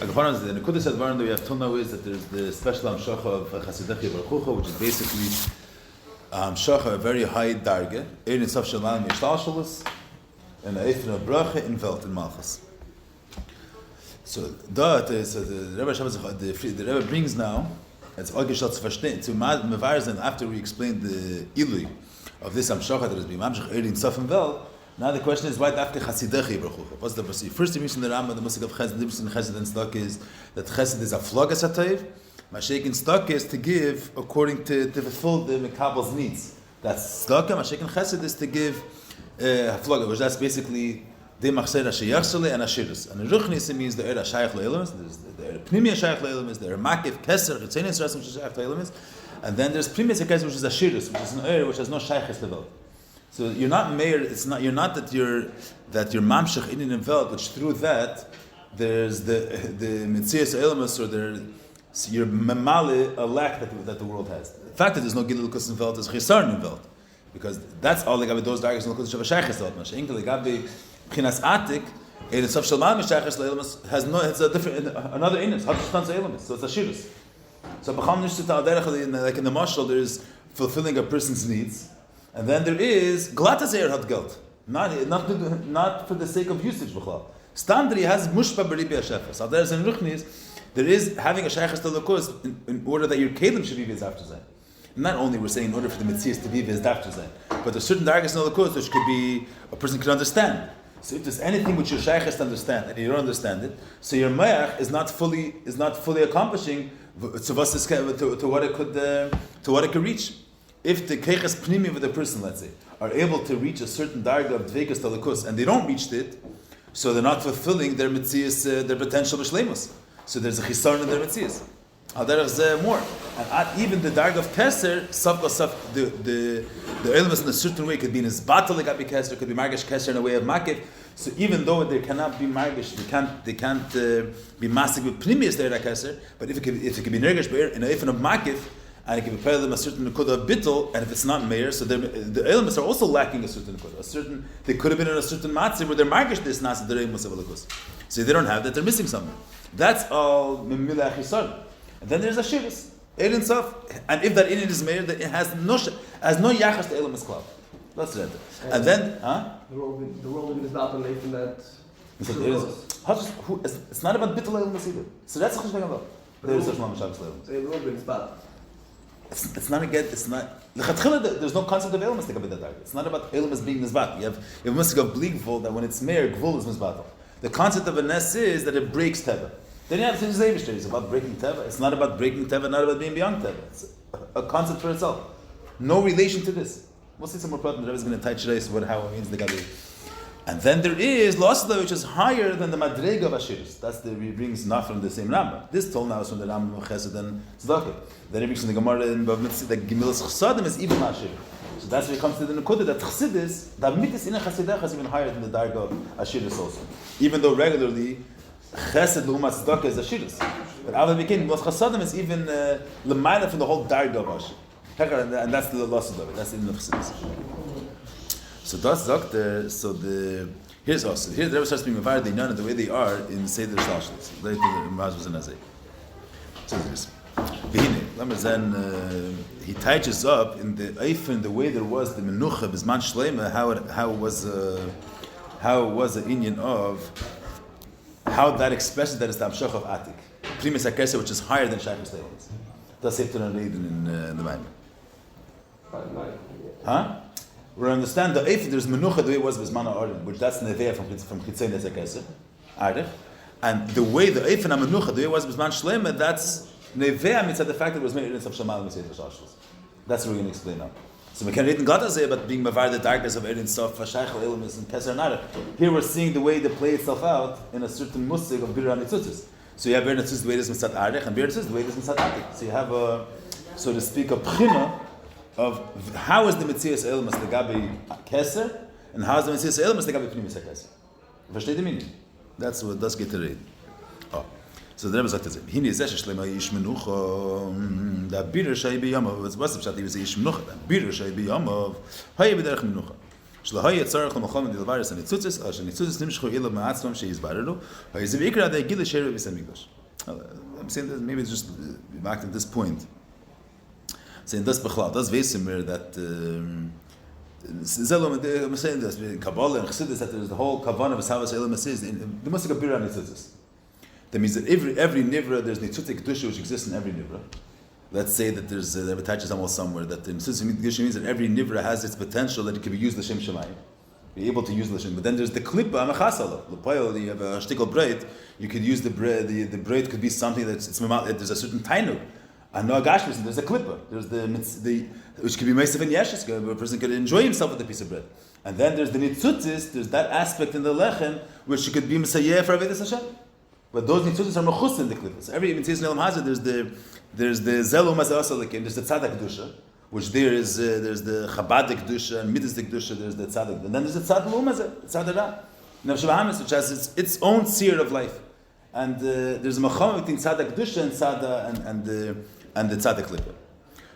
The Nekudas Advarim that we have till now is that there's the special Amshacha of Chasidach Baruch, which is basically Amshacha, a very high darge, Ein Sof Shalom Yishtalshalos, and Eifin of Bracha in Welt in Malchus. So the Rebbe brings now, it's Augushat to verstehen, to Mevarzen, after we explained the Ilui of this Amshacha that has been Mamshach Ein Sof in Welt. Now the question is, why Dafke Chasidach Baruch? What's the first? First, in the Rambam, the Musik of Chesed, the difference in Chesed and Stock is that Chesed is a flogas atayv. Mashek in Stock is to give according to fulfill the Mekabel's needs. That's Stock. Mashek in Chesed is to give a flogas, which that's basically the Machser Hashayachsele and Ashirus. And the Ruchnis means the Eir Hashayach Leilam, there's the Eir Pnimi Hashayach Leilam, the Eir Makif Keser Chetzenis Rasim Hashayach Leilam, and then there's Pnimi Keser, which is Ashirus, which is an Eir which has no Shayachis level. So you're not Meir. It's not. You're not that you're mamshach in and velt, which through that there's the mitzias elements or you're memale a lack that the world has. The fact that there's no gilul kus in velt is chisarn in velt, because that's all they got with those darkest no kus shavashayches velt. Mashenkel they got be chinas atik and it's of shalman mishayches elements has no. It's a different another inus hachshtans elements. So it's a shirus. So b'cham nishtet al derech like in the mashal there's fulfilling a person's needs. And then there is glatas eir hat geld, not for the sake of usage. Standard has mushpa beribi hashefes. So there's in ruchnis, there is having a shaychas to lukus in order that your kelim should be viz after zayin. Not only we're saying in order for the mitzias to be viz after zayin, but there's certain dargas in lukus which could be a person can understand. So if there's anything which your shaychas to understand and you don't understand it, so your mayach is not fully accomplishing to what it could reach. If the keches pnimi of the person, let's say, are able to reach a certain darga of dveikas talakus and they don't reach it, so they're not fulfilling their mitzias, their potential b'shleimus. So there's a chisarn in their mitzias. There's more, and even the darga of keser, the elements in a certain way could be in his battle like be keser, could be margish keser in a way of makif. So even though they cannot be margish, they can't be masik with pnimius there keser, but if it can be nergish in a ifan of makif. And it can be them a certain nekuda of bittul, and if it's not meir, so the elements are also lacking a certain nekuda. They could have been in a certain matzah where they're margish this nas the reimus of alakus. So if they don't have that, they're missing something. That's all mimila achisar. And then there's a shivas, erin sof, and if that erin is meir, then it has no yachas to elemus klal. That's it. And then, the world is not belief in that. It's not about bittul elemus either. So that's a cheshvan about. There's such one shabbos elemus. So the world is bad. It's not again. It's not. There's no concept of elements to come with that. It's not about elements being mizbat. You have a musik of bleak that when it's meir, gvul is mizbat. The concept of a nes is that it breaks teva. Then you have things it's about breaking teva. It's not about breaking teva, not about being beyond teva. It's a concept for itself. No relation to this. We'll see some more problem. The Rebbe is going to touch today how it means the gabi. And then there is losla, which is higher than the madrega of Ashiris. That's he brings not from the same Rambam. This told now is from the Rambam of Chesed and Tzedakah. Then he brings from the Gemara in Bav Mitzvah that Gemilas Chsadim is even Ashir. So that's where it comes to the Nekudah that Chassidus, the Mitzvah in a Chasidach is even higher than the Darga of Ashiris also. Even though regularly Chesed L'umat Tzedakah is Ashiris. But Ava became Gemilas Chsadim is even L'mayla from the whole Darga of Ashir. And that's the loss of it. That's the end of Chassidus. So that's doctor. Here's also here the Rebbe starts being mavard the inyan the way they are in Seder Shalshos. Later in Mazvus and Azay. So this. He touches up in the way there was the menucha bisman Shloime how it was the inyan of how that expression that is the amshach of atik primus akesa which is higher than shaykhus leilins. That's it to read in the Maamar. Huh? We understand the if there's menucha the way it was bismana orin, which that's neveya from chitzay nezakesa, arich, and the way the if and menucha the way it was bisman Shloime that's neveya means that the fact that it was made in of shamal and shashos. That's what we're going to explain now. So we can read in Glatazeh about being mavar the darkness of erin stuff, vashayich leilmis and keser nara. Here we're seeing the way they play itself out in a certain musig of birra mitzutzis. So you have birra mitzutzis the way it is mitzat arich and birra mitzutzis the way it is mitzat atik. So you have a, so to speak, a prima of how is the Metzias Elmas the Gabi Keser and how is the Metzias Elmas the Gabi Pnimis Keser. Versteht the meaning? That's what does get to read. Oh. So the Rebbe sagt das. Hini zesh Shloime ish menucha da bir shay bi yamav. Was the pshat is ish menucha? Da bir shay bi yamav. Hay bederach menucha. שלהי יצרך למלחמה דלברס הניצוצס, אשר ניצוצס נמשכו אלו מעצמם שיזבררו, וזה בעיקר עד הגיל לשאר בביס המקדש. I'm saying that maybe it's just back to this point. Saying das bechlal, das wissen wir that I'm saying this in Kabbalah and Chassidus that there's the whole kavanah of Savas Elam Asis. There must be a birah nitzutzis. That means that every nivra there's nitzutzis kedusha which exists in every nivra. Let's say that there's there attaches almost somewhere that the nitzutzis kedusha means that every nivra has its potential that it can be used l'shem shemayim, be able to use l'shem. But then there's the klippa amachasala. L'payel you have a shtickle braid. You could use the braid. The braid could be something that's there's a certain tainug. And no agashmis, there's a klippa. There's the which can be meisiv and yeshus. A person could enjoy himself with a piece of bread. And then there's the nitzutzis. There's that aspect in the lechem which could be mesayeh for avodas Hashem. But those nitzutzis are mechus in the klippas. Every even says in Elam Hazeh, there's the zelum asasalikim. There's the tzaddik kedusha, which there's the chabaddik kedusha and mitzvah kedusha. There's the tzaddik, and then there's the tzad lumazeh, tzad ra, nefesh v'hamis, which has its own seer of life. And there's a macham between tzaddik kedusha and tzada and the tzaddik klippa.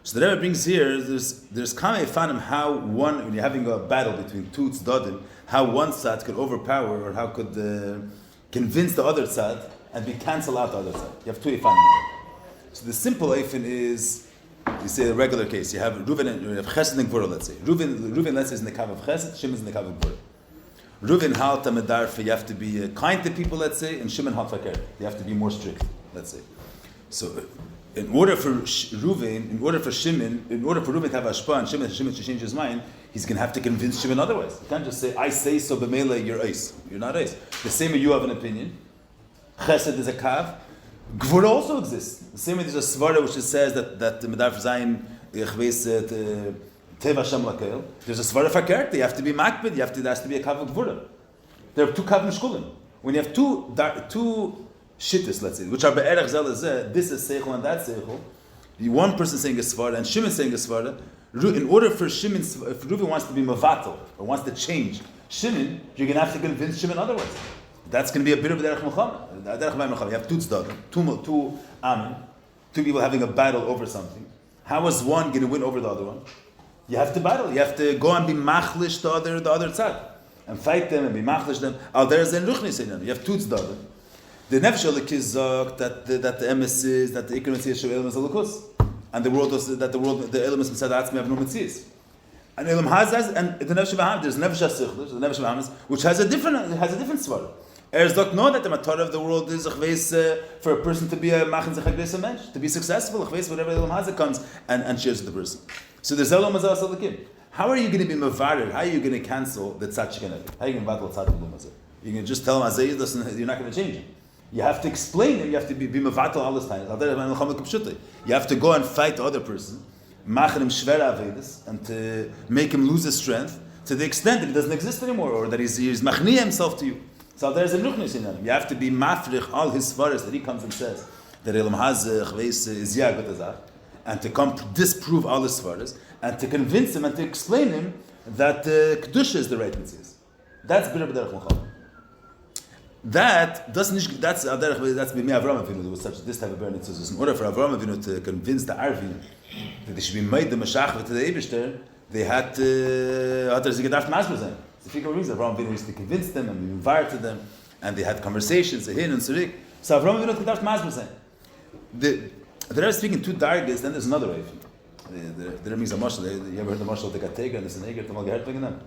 So the Rebbe brings here, there's kind of fanim how one, when you're having a battle between two tzaddim, how one tzad could overpower or how could convince the other tzad and be cancel out the other tzad. You have two ifanim. So the simple ifin is, you say a regular case, you have Reuven and you have Chesed and Gvura, let's say. Reuven let's say is in the kav of Chesed, Shimon is in the kav of Gvura. Reuven halta medarfa, you have to be kind to people, let's say, and Shimon halta fakir, you have to be more strict, let's say. So in order for Reuven to have ashpa and Shimon to change his mind, he's going to have to convince Shimon otherwise. You can't just say, I say so, b'meila, you're ice. You're not ice. The same way you have an opinion. Chesed is a kav. Gvura also exists. The same way there's a svara which says that the medar zayin teva sham lakel. There's a svara for character. You have to be makbid. There has to be a kav of gvura. There are two kav mishkulim. When you have two shittas, let's say, which are be'erach zelazeh, this is seichel and that seichel. The one person saying a svara and Shimon saying a svara. In order for Shimon, if Reuven wants to be mavatal or wants to change Shimon, you're going to have to convince Shimon otherwise. That's going to be a bit of derech milchama. You have two tzaddim, two amen, two people having a battle over something. How is one going to win over the other one? You have to battle. You have to go and be machlish the other tzad and fight them and be machlish them. Al derech zen ruchnis in them. You have two tzaddim. The nefesh alikizak that the emes is that the ikar mitzvah show elam is alukus, and the world was that the elam is mitzvah atzmi have no mitzvahs. And elam has and the nefesh v'ham there's nefesh asichlish, the nefesh v'ham which has a different svara. Erzok know that the matter of the world is for a person to be a machin zechagves mensch, to be successful, whatever Elam Hazeh comes and shares with the person. So there's Elam Hazeh Asalakim. How are you going to be mavarid? How are you going to cancel the tzad shekenevi? How are you going to battle tzad Elam Hazeh? You're going to just tell him Hazeh, listen, you're not going to change him. You have to explain him. You have to be mavatal all this time. You have to go and fight the other person, machin him shvera avedis, and to make him lose his strength to the extent that he doesn't exist anymore, or that he's machniya himself to you. So there's a ruchnis in him. You have to be mafrich all his svaras that he comes and says that Elam Hazeh is yagut and to come disprove all his svaras and to convince him and to explain him that kedusha is the right mitzvah. That's b'derech milchama. That's b'mei Avraham Avinu. There was such this type of burning mitzvahs. In order for Avraham Avinu to convince the Arvin that they should be made the mashach to the Eibishter, they had to gedacht masber sein. The figure reason Avraham Avinu used to convince them and be invited them, and they had conversations, hin and surik. So Avraham Avinu gedacht masber sein. The Rebbe is speaking two dargas, then there's another way. The Rebbe means a mashal. You ever heard the mashal the Gateger and the Seneger? The Malgahert wegen them.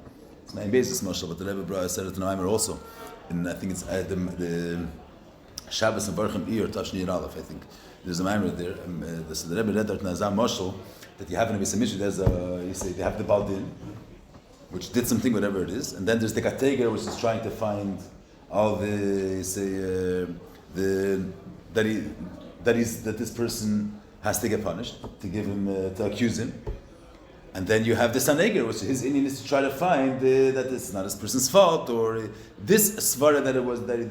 It's not in basis mashal, but the Rebbe said it in Maamar also. And I think it's the Shabbos and Baruch Eir Tashni Aleph. I think there's a Maamar there. The Rebbe read that Nazam mashal that you have in a Misamish. There's you say they have the Baldin, which did something, whatever it is, and then there's the Kateger, which is trying to find all the that this person has to get punished, to give him to accuse him, and then you have the Saneger, which his Indian is to try to find that it's not this person's fault, or this svara that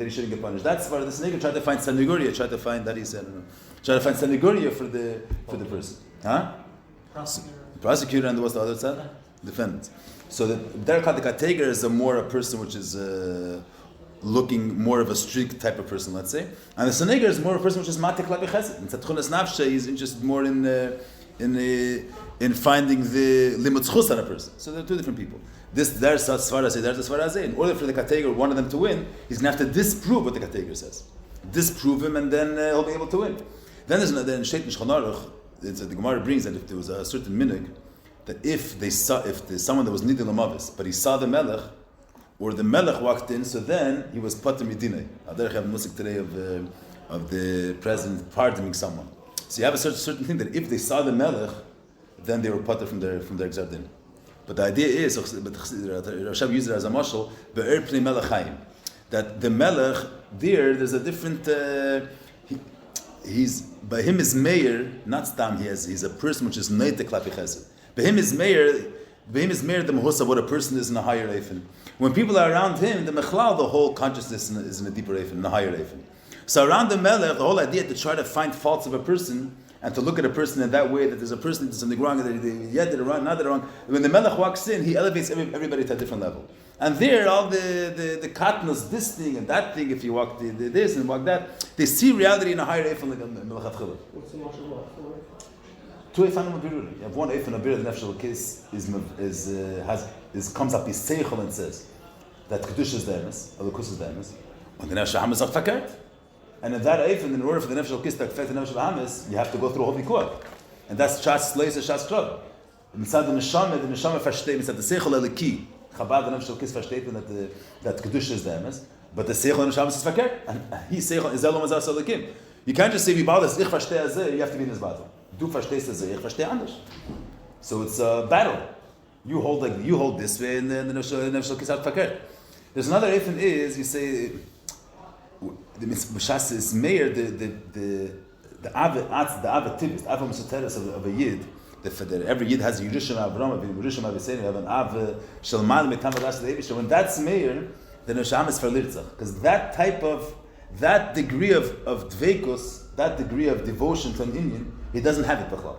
he shouldn't get punished. That svara, the Saneger tried to find Saneguria, tried to find that he said, try to find Saneguria for the person, huh? Prosecutor, and what's the other side? Defendant. So the Derek Kateger is a person which is looking more of a strict type of person, let's say. And the Saneger is more a person which is matik labi chesed. And Tzatchunas Nafshe is interested more in in finding the limud zchus on a person. So they're two different people. There's a svara say, there's a svara say. In order for the kateger, one of them to win, he's going to have to disprove what the kateger says. Disprove him, and then he'll be able to win. Then there's another in Sheit Shulchan Aruch. The Gemara brings that if there was a certain minig, that if there's someone that was nidin lamavis, but he saw the melech, or the melech walked in, so then he was pater midinei. I have a musik today of the president pardoning someone. So you have a certain thing that if they saw the melech, then they were pater from their gzar din. But the idea is, but Rashab used it as a mashal, be'er pnei melech hayim, that the melech there's a different. He's by him is Meir, not stam. He's a person which is neite klapi chesed. By him is Meir the mahus of what a person is in a higher eifin. When people are around him, the mechlal, the whole consciousness is in a deeper eifin, in a higher eifin. So around the melech, the whole idea to try to find faults of a person and to look at a person in that way, that there's a person that did something wrong, that they did it wrong, not did it wrong. When the melech walks in, he elevates everybody to a different level. And there, all the katnas, this thing and that thing, if you walk this and walk that, they see reality in a higher eifin like a melech atchila. What's the mashal? Two eifanim abirur. You have one eifan abirur, the nefesh kiss comes up his seichel and says that kedusha is the emes, elokus is the emes, and the nefesh hamas are fakert. And in that eifan, in order for the nefesh kiss to affect the nefesh hamas, you have to go through a whole vikuach, and that's shas leis and shas krav. Mitzad the neshama versteht, mitzad the seichel eliki. Chabad the nefesh kiss versteht that kedusha is the emes, but the seichel and nefesh hamas is fakert, and he seichel is elom azar salikim. You can't just say we bow this ich verstehe azeh. You have to be in this battle. Du verstehst es, ich verstehe anders. So it's a battle. You hold this way, and then the nefesh kiss out fakert. There's another eifin is you say the b'shas is Meir the ave tibis, the ave mesoteres of a yid. Every yid has a Yerushim Avram, a Yerushim Avisein. You have an ave shalmal metam v'dash leivish. When that's Meir, the neshama is verlitzach, because that degree of dveikus, that degree of devotion to an Indian, he doesn't have it b'chlal.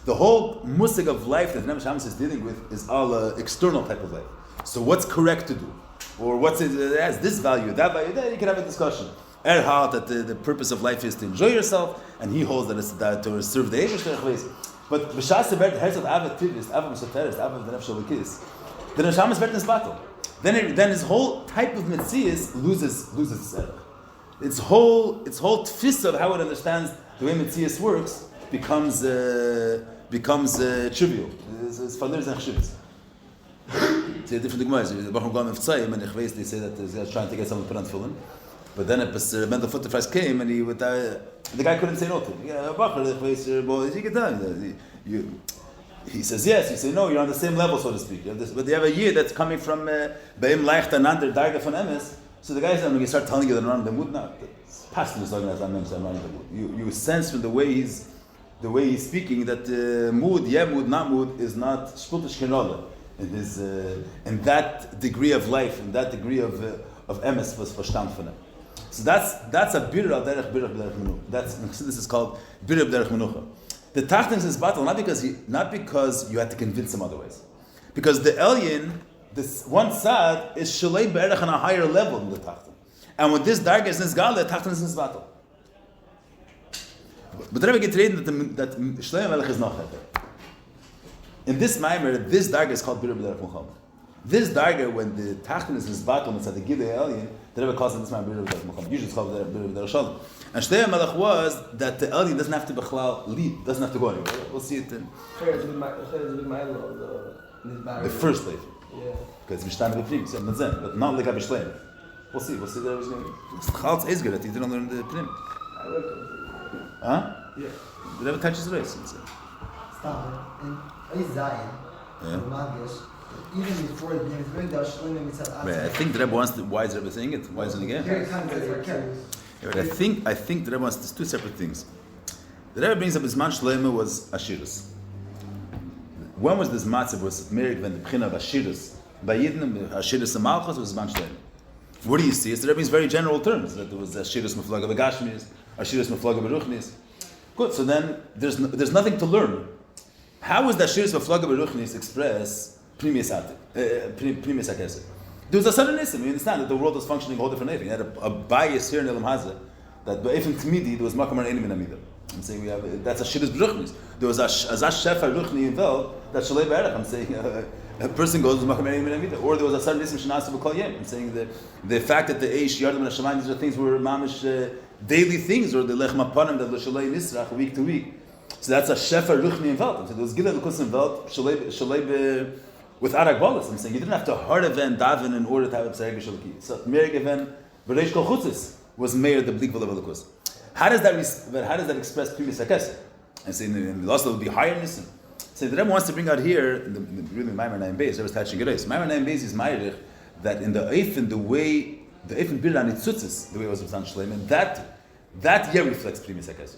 The whole musig of life that Nefesh Hamas is dealing with is all external type of life. So what's correct to do? Or what's it has this value, that value, then you can have a discussion. Erhard, that the purpose of life is to enjoy yourself, and he holds that it's to serve the Eibush. But b'shas sebert the heads of Avad Tivis, Avad Mesoteres, Avad the Nefesh Elikis, the Nefesh Hamas is in this battle. Then his whole type of Metzias loses its erech. Its whole tfis of how it understands the way Metzias works becomes trivial. It's falers and chshivas. It's a different Gemara. The Baruch Hu Meftzayim and Echveis, they say that they're trying to get someone to put on tefillin. But then Mendel Futterfreis came and the guy couldn't say no to him. Yeah, Baruch he says yes. You say no. You're on the same level, so to speak. But you have a year that's coming from Beim Leicht and under Darga von Emes. So the guy said, when you start telling you that around the mood now, pastor is talking as I mentioned around the mood. You sense from the way he's speaking that mood, not mood, is not shputish kenola in that degree of life, in that degree of emes was verstand von him. So that's a birur al derech menucha. This is called birur al derech menucha. The tachtins is battle not because you had to convince him otherwise, because the Elyon, this one side is shalei be'erech on a higher level than the tachtin, and when this darga is nisgal, the tachtin is nisbatel. But the Rebbe get reden that Shloime Melech is not heter. In this Maamar, this darga is called birur b'derech Muhammad. This darga, when the tachtin is nisbatel, and it's at the gilei Elyon, the Rebbe calls it this Maamar birur b'derech Muhammad. Usually it's called birur b'derech Shalom. And Shloime Melech was that the Elyon doesn't have to bechlal lead, doesn't have to go anywhere. We'll see it in the first life. Yeah. Because we stand with the prim, but not like a Shloime. We'll see. There was going. Chaltz is good that he didn't learn the prim. I read it. Huh? Yeah. The Rebbe touches the race. Stop. In Zion, Magish, even before the name is very Shloime. I think the Rebbe wants to. Why is the Rebbe saying it? Why isn't it again? I think the Rebbe wants two separate things. The Rebbe brings up his man Shloime was Ashirus. When was this matzav? Was married when the b'china of Ashirus by Yidden Ashirus and Malchus was man Shloime? What do you see? It's the Rebbe in very general terms that there was Ashirus meflaga b'gashmis, Ashirus meflaga b'ruchnis. Good. So then there's nothing to learn. How is the Ashirus meflaga b'ruchnis express primis akesed? There was a sudden nism. You understand that the world was functioning a whole different way. You had a bias here in Elam Hazeh that Be'efim Tmidi, there was Maamar Einim in Amida. I'm saying we have, that's a Shidduch B'Ruchnis. There was a Shefa Ruchni in Vel, that Shalei Be'erech. I'm saying a person goes to Maamar Einim in Amida. Or there was a certain Nism Shanasu B'Kol Yem. I'm saying the fact that the Eish, Yardim and Hashemayim, these are things were mamish daily things, or the Lech Mapanim, the Shalei Nisrach, week to week. So that's a Shefa Ruchni in Vel. So there was Gilad L'Kus in Vel, Shalei with Arak Bolas. I'm saying you didn't have to hard event daven in order to have a P'sarek B'Shalki. So Meir event, B'Reish Kol Chutzis was Meir the Blik V'Lev L'Kus. How does that express previous Hakesed? And saying the loss will be higher in Nisim. So the Rebbe wants to bring out here, really Maamar 9 Beis, Rebbe's touching Gerais. Maamar 9 Beis is Meirich, that in the Eifen, the way, the Eifen Birra Nitzutzis, the way it was with Shloime, and that year reflects previous Hakesed.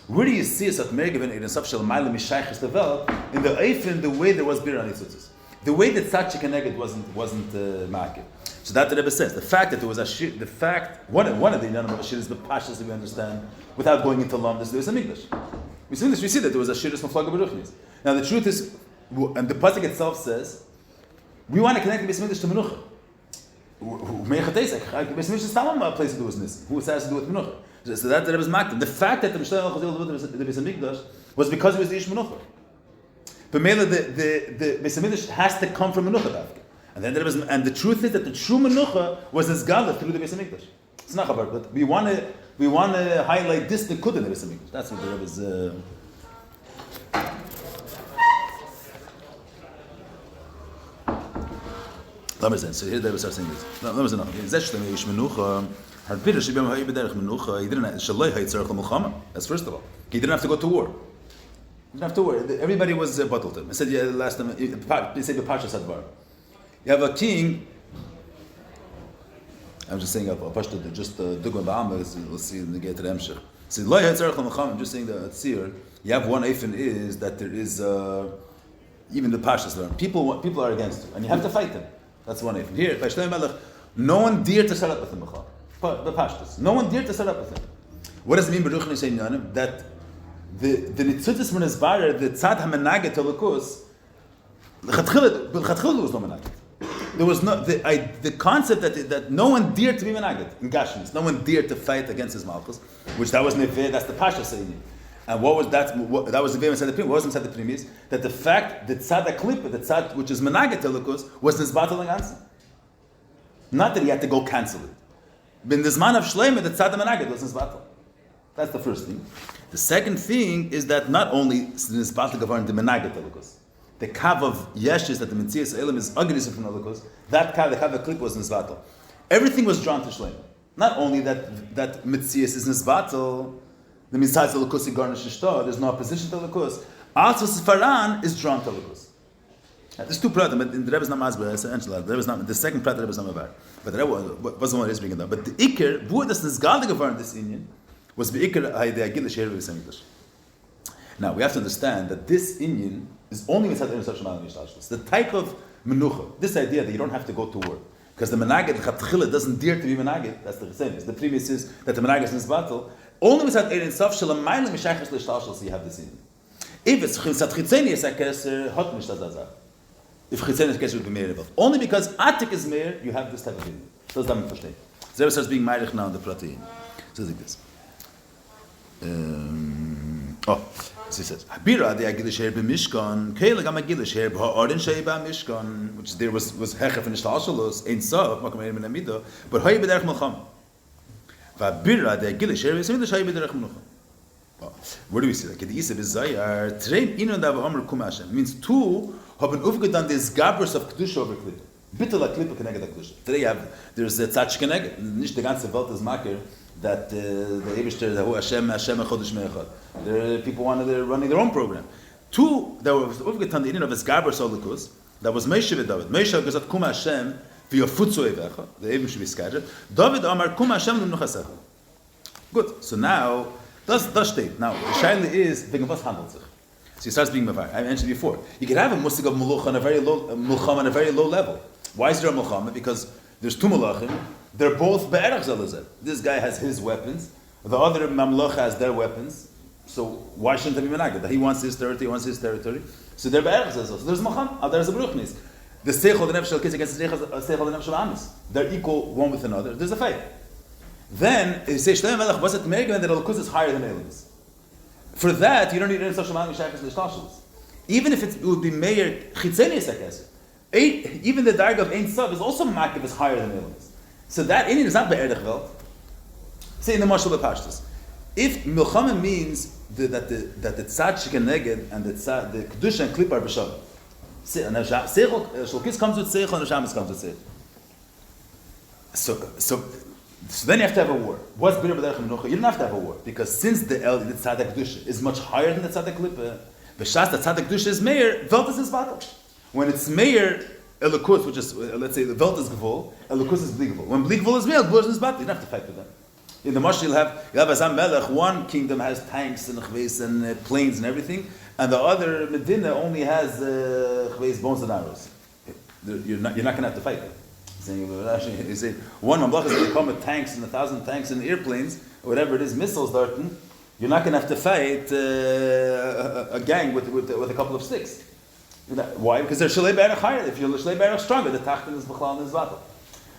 Where do you see us at Meir given in Saf Shel Maila Mishaychis Level, in the Eifen, the way there was Birra Nitzutzis? The way that Tzad Shekeneged wasn't Ma'akid. So that the Rebbe says, the fact that there was a shir, the fact, one of the Inyanim of a shir is the pashas that we understand, without going into Lamdas, there was a English. We see that there was a shir from Flaga Beruchnis. Now the truth is, and the pasuk itself says, we want to connect the Beis Mikdash to Menucha. Beis Mikdash is not a place to do this. Who has to do with Menucha? So that the Rebbe's maktim. The fact that the Mishnah the Beis Mikdash was because it was the Ish Menucha. But mainly the Beis Mikdash has to come from Menucha. And then and the truth is that the true Menucha was as Gala through the Beis Mikdash. It's not about, but we want to highlight this the Kud in the Beis Mikdash. That's what the Rebbe's. So here the Rebbe starts saying this. That's first of all. He didn't have to go to war. He didn't have to war. Everybody was bottled him. I said last time. They say the Pasha Sadvar. You have a king. I'm just saying, just Dugan Ba'am, we'll see in the Gate of Emshech. So, I'm just saying that Tzir, you have one Eifen is that there is, even the Pashas learn. People are against you, and you have to fight them. That's one Eifen. Here, by Shloime Melech, no one dared to set up with him, the Pashtas. No one dared to set up with him. What does it mean, Baruch Nishay Nyanim? That the Nitzutis Min Esbarer, the Tzad HaMenaget Tolukus, L'chatchil was no Menaget. There was no the concept that no one dared to be menaged in Gashmis. No one dared to fight against his malchus, which that was neveh. That's the pasha saying. And what was that? That was the neveh inside the prim. What was inside the prim is that the fact that tzad klipa, the tzad which is menaged telukus, was this battling answer. Not that he had to go cancel it. In the man of Shloime, the tzad menaged was this battle. That's the first thing. The second thing is that not only is this battle governed the menaged telukus. The kav of Yeshis that the Metzias Elam is aggressive from Holocaust, that kav, the kav of Klip was Nizvatal. Everything was drawn to Shloime. Not only that Metzias is Nizvatal, the Mitzvahs Holocaust is garnished Shto, there's no opposition to Holocaust. Also, Sfaran is drawn to Holocaust. There's two pratim, but in the Rebbe's not Masber, the second prat the Rebbe's not Mabar. But the Rebbe wasn't what he's bringing down. But the Iker, who das Nizgalde governed this Indian, was the Iker Haidei Agil Sheher V'Semikdash. Now, we have to understand that this Indian is only inside the Eretz Yisrael. The type of menucha, this idea that you don't have to go to war, because the menaged chatchila doesn't dare to be menaged. That's the chesed. The previous is that the menaged is in this battle. Only inside Eretz Yisrael Shalamayla Mishachas L'Shtalshal, so you have this in. If it's chitzat chitzeni is a keser hot mishtazazah. If chitzeni is keser would be meir. Only because atik is meir, you have this type of thing. So that's the verstehen. So starts being meirich now in the protein. So like this. So he says, Habira the Agilish Herb Mishkan, Kayla Gam Agilish Herb Ha'arin Sheba Mishkan, which there was Hechef in Ishtashalos, Ein Sav, Makam Erim in Amido, but Hay Bederach Melcham. Habira the Agilish Herb is Hay Bederach Melcham. Where do we see that? The Isab is Zayar, Train in and Ava Amr Kumashem. Means two have an Ufgedan this Gabers of Kedusha over Klip. Bitte la Klippe Keneged Kedusha. Today there's the Tzach Keneged, nicht the ganze Welt is Maker. That the Eibishter, the Hashem Chodesh Me'echad. The people they're running their own program. Two, there was Ufgetan the Indian of his Gaber Solikus, that was Moshe David. Moshe gesagt, Kum Hashem, v'yofutzu Eivecha, the Eibim should be scattered. David Amar, Kum Hashem l'mnuchasecha. Good. So now, das steht. Now, the Shaila is, wegen was handelt sich? So he starts being Mavar. I mentioned before. You can have a Musig of Muluch on a very low, Mulcham on a very low level. Why is there a Mulcham? Because there's two Mulachim. They're both be'erach zalazeh. This guy has his weapons. The other mamloch has their weapons. So why shouldn't they be menaged? He wants his territory, he wants his territory. So they're be'erach zalazeh. So there's macham. There's a bruchnis. The seichel the nefesh al against the seichel the nefesh al amis. They're equal one with another. There's a fight. then you say Shloime Melech wasn't Meir given that Elokus is higher than aliens. For that, you don't need any social man Mishachas L'Shtashlis. Even if it would be Meir Chitzeni Sakes, even the Darga of Ein Sav is also Makiv is higher than aliens. So that Indian is not Be'erdech Welt. Say in the Marshal Bepashtas. If Milchama means that the Tzad Shekeneged and the Kedusha and Klippa are B'Shav. Shlokis comes with Seichel and Hashamis comes with Seichel. So then you have to have a war. What's B'Rei B'derech Menucha? You don't have to have a war. Because since the Tzad Kedusha is much higher than the Tzad Klippa, B'Shas the Tzad Kedusha is Meir, Velt is battle. When it's Meir, Elokus, which is, let's say, the Velt is Gevul, Elokus is Bli Gevul. When Bli Gevul is Meir, Gevul is battle. You don't have to fight with them. In the Mashal, you'll have Azam Melech, one kingdom has tanks and chveis and planes and everything, and the other Medina only has chveis, bones and arrows. You're not going to have to fight them. You say, one Mamlach is going to come with tanks and 1,000 tanks and airplanes, or whatever it is, missiles, Darton. You're not going to have to fight a gang with a couple of sticks. Why? Because they're Shalei Berach higher. If you're Shalei Berach stronger, the Tachton is B'chlal and is Vatal.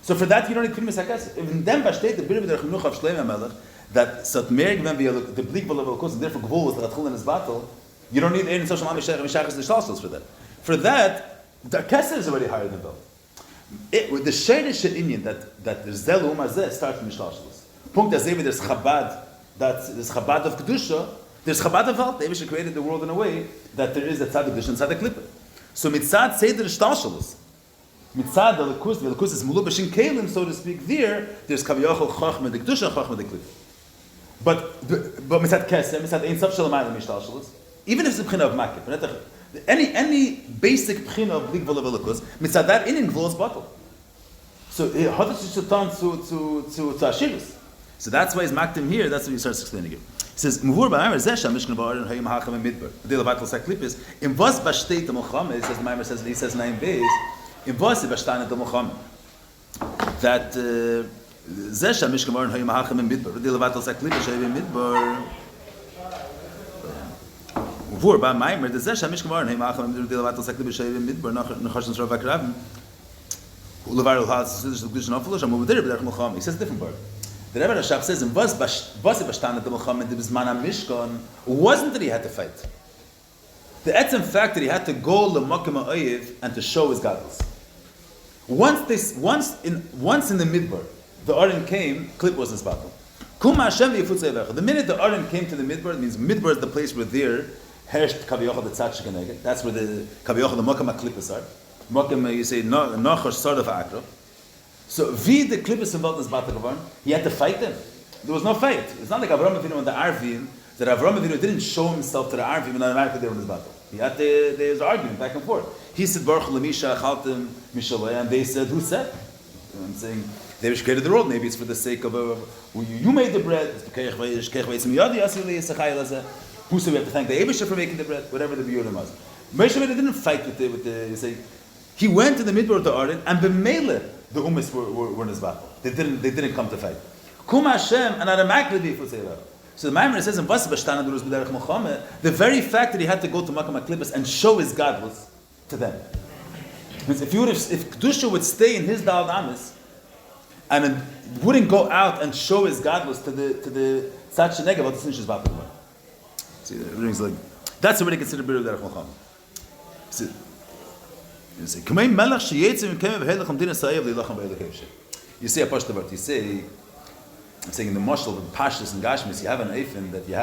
So for that, you don't need Krimis HaKesef. Even then, Bashtet, the B'rei B'derech Menucha of Shloime Melech, that Sat Meir Gven the Blik V'lev Elokos, and therefore Gvul was the Ratchul and his battle, you don't need Ein Social Mishachas L'Shalshos for that. For that, the Kesef is already higher than Bel. The Sheirish Indian that there's Zelum Azeh starts from L'Shalshos. Punkt Azeh, there's Chabad, there's Chabad of Kedusha, there's Chabad of Velt. They actually created the world in a way that there is a Tzad Kedusha and Tzad Klippa. So Mitzad Seder L'Shalshos, Mitzad the Lekus is Mulubash in Kalim, so to speak. There's Kaviyachol Chachma the Kedusha and Chachma the Klippa. But Mitzad Kesef, Mitzad Ein Sav Shalamayim Mishtalshalos, even if it's a B'china of Makif, any basic B'china of Blik V'lev Lekus, Mitzad that in Gvul is bottle. So how does it turn to Ashirus? So that's why he's Maktim here. That's what he starts explaining it. He says, "Muvur ba'amar zesha mishkan ba'arin hayim hacham midbar." The levatel saklipis in was b'shteit the Muhammad. He says the Maamar says he says 9 days. In was b'shtanet the Muhammad that zesha mishkan ba'arin hayim hacham midbar. The levatel saklipis hayim midbar. Muvur ba'amar the zesha mishkan ba'arin hayim hacham midbar. The levatel saklipis hayim midbar. Nachashon Rav Akraven. Ulevar ulhas is the Gushan Afalosh. I'm over there, but Muhammad. He says a different word. The Rebbe Rashab says, in was b'shtanet the Muhammad the Bizman Mishkan, wasn't that he had to fight. The etzem fact that he had to go l'makom ha'oyev and to show his godless. Once in the midbar, the Aron came, Klip was his battle. Kuma Hashem v'yifutz evecha. The minute the Aron came to the midbar, it means midbar is the place where there herrshed Kaviyachal the Tzad Shekeneged. That's where the Kaviyachal the makom ha'klippas are. Makom, you say, nachash sort of akra. So, wie the Klippus involved in this battle geworden, he had to fight them. There was no fight. It's not like Avraham Avinu and the Arvim, that Avraham Avinu didn't show himself to the Arvim and automatically they were in this battle. There was argument back and forth. He said, Baruch L'misha Achaltem Mishaleh, and they said, who said? I'm saying, they created the world, maybe it's for the sake of, you made the bread, who said we have to thank the Eibusha for making the bread, whatever the Biyurim was. Moshe didn't fight with the you say, he went to the midbar of the Aron, and b'meile the Umas were in his battle. They didn't come to fight. Kum Hashem and automatically b'yifutzei. So the Maamar says in Vas B'shtana Durus B'derech Muhammad, the very fact that he had to go to Makom HaKlippos and show his godless to them. Means if Kedusha would stay in his Dal Amis and wouldn't go out and show his godless to the Tzad Shenegev, what the Sinish's battle was. See, everything's like that's already considered B'derech Muhammad. See. You say, you see a pashtavat. You say, I'm saying in the mashal with pashtas and gashmis, you have an eifin that you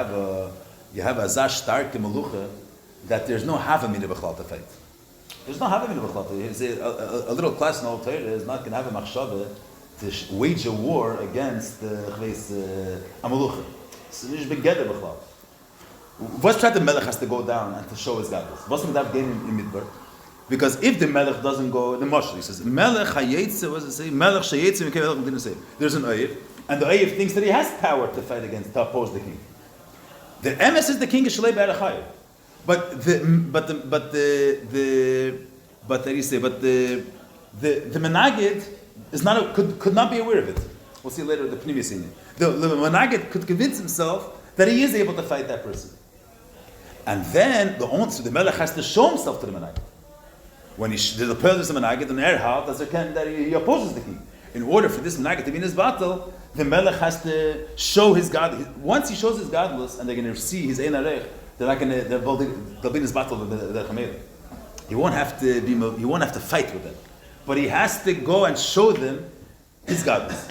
have a zash stark melucha that there's no havamina b'chlal to fight. There's no havamina b'chlal to fight. A little class in Old Torah is not going to have a machshava to wage a war against the amelucha. So there's big gather b'chlal. What's trying the melech has to go down and to show his godless? What's the gain in midbar? Because if the Melech doesn't go, the Moshe, he says, Melech hayetze, what does it say? Melech shayetze, didn't say. There's an Oyev, and the Oyev thinks that he has power to fight against, to oppose the king. The Emes is the king is Shalei Be'erachayim. But the Menagid is not could not be aware of it. We'll see later the Pnimi scene. The Menagid could convince himself that he is able to fight that person. And then the Melech has to show himself to the Menagid. When the pearl is a menagid and erhard, that he opposes the king. In order for this Menagah to be in his battle, the Melech has to show his God. Once he shows his godless, and they're going to see his Ein Arech, they'll be in his battle with the Chamelech. He won't have to fight with them. But he has to go and show them his godless.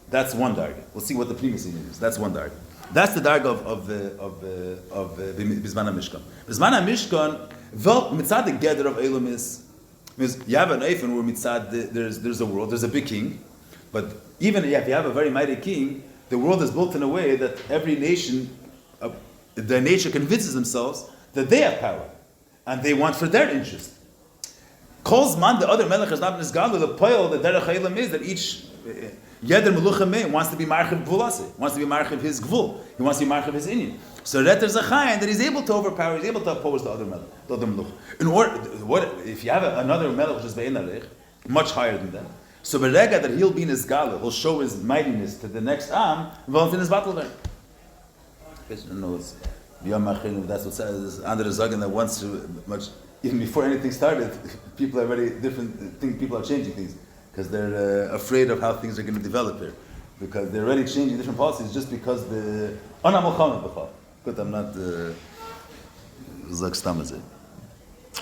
That's one darga. We'll see what the previous is. That's one darga. That's the darga of Bizman HaMishkan. Bizman HaMishkan, mitzad the gather of Elam is, you have an Eifen where mitzad, there's a world, there's a big king, but even if you have a very mighty king, the world is built in a way that every nation, their nature convinces themselves that they have power, and they want for their interest. Calls man the other melech is not in his gadol. The poil, the derech ha'elam is that each yeder melucha wants to be marchiv gvulase, wants to be marchiv his gvul. He wants to be marchiv his inyan. So that there's a chayin that he's able to overpower, he's able to oppose the other melech, the other melucha. In order, if you have another melech which is be'en arech, much higher than that. So berega that he'll be in his gadol, he'll show his mightiness to the next am, involved in his battle there. That's what says under the zagan that once much. Even before anything started, people are very different. People are changing things because they're afraid of how things are going to develop here, because they're already changing different policies just because the But I'm not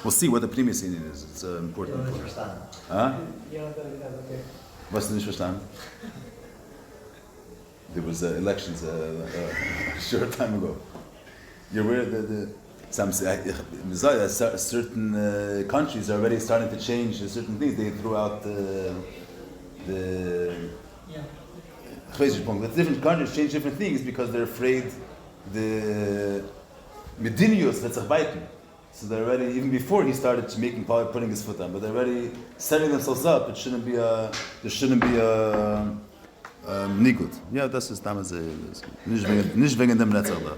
We'll see what the previous scene is. It's important. Huh? What's the verstanden? There was elections a short time ago. You're aware that certain countries are already starting to change certain things. They threw out the different countries change different things because they're afraid the medinius that's biting. So they're already, even before he started putting his foot on, but they're already setting themselves up. There shouldn't be a nikud. Yeah, das ist damals nicht wegen dem Netz Allah.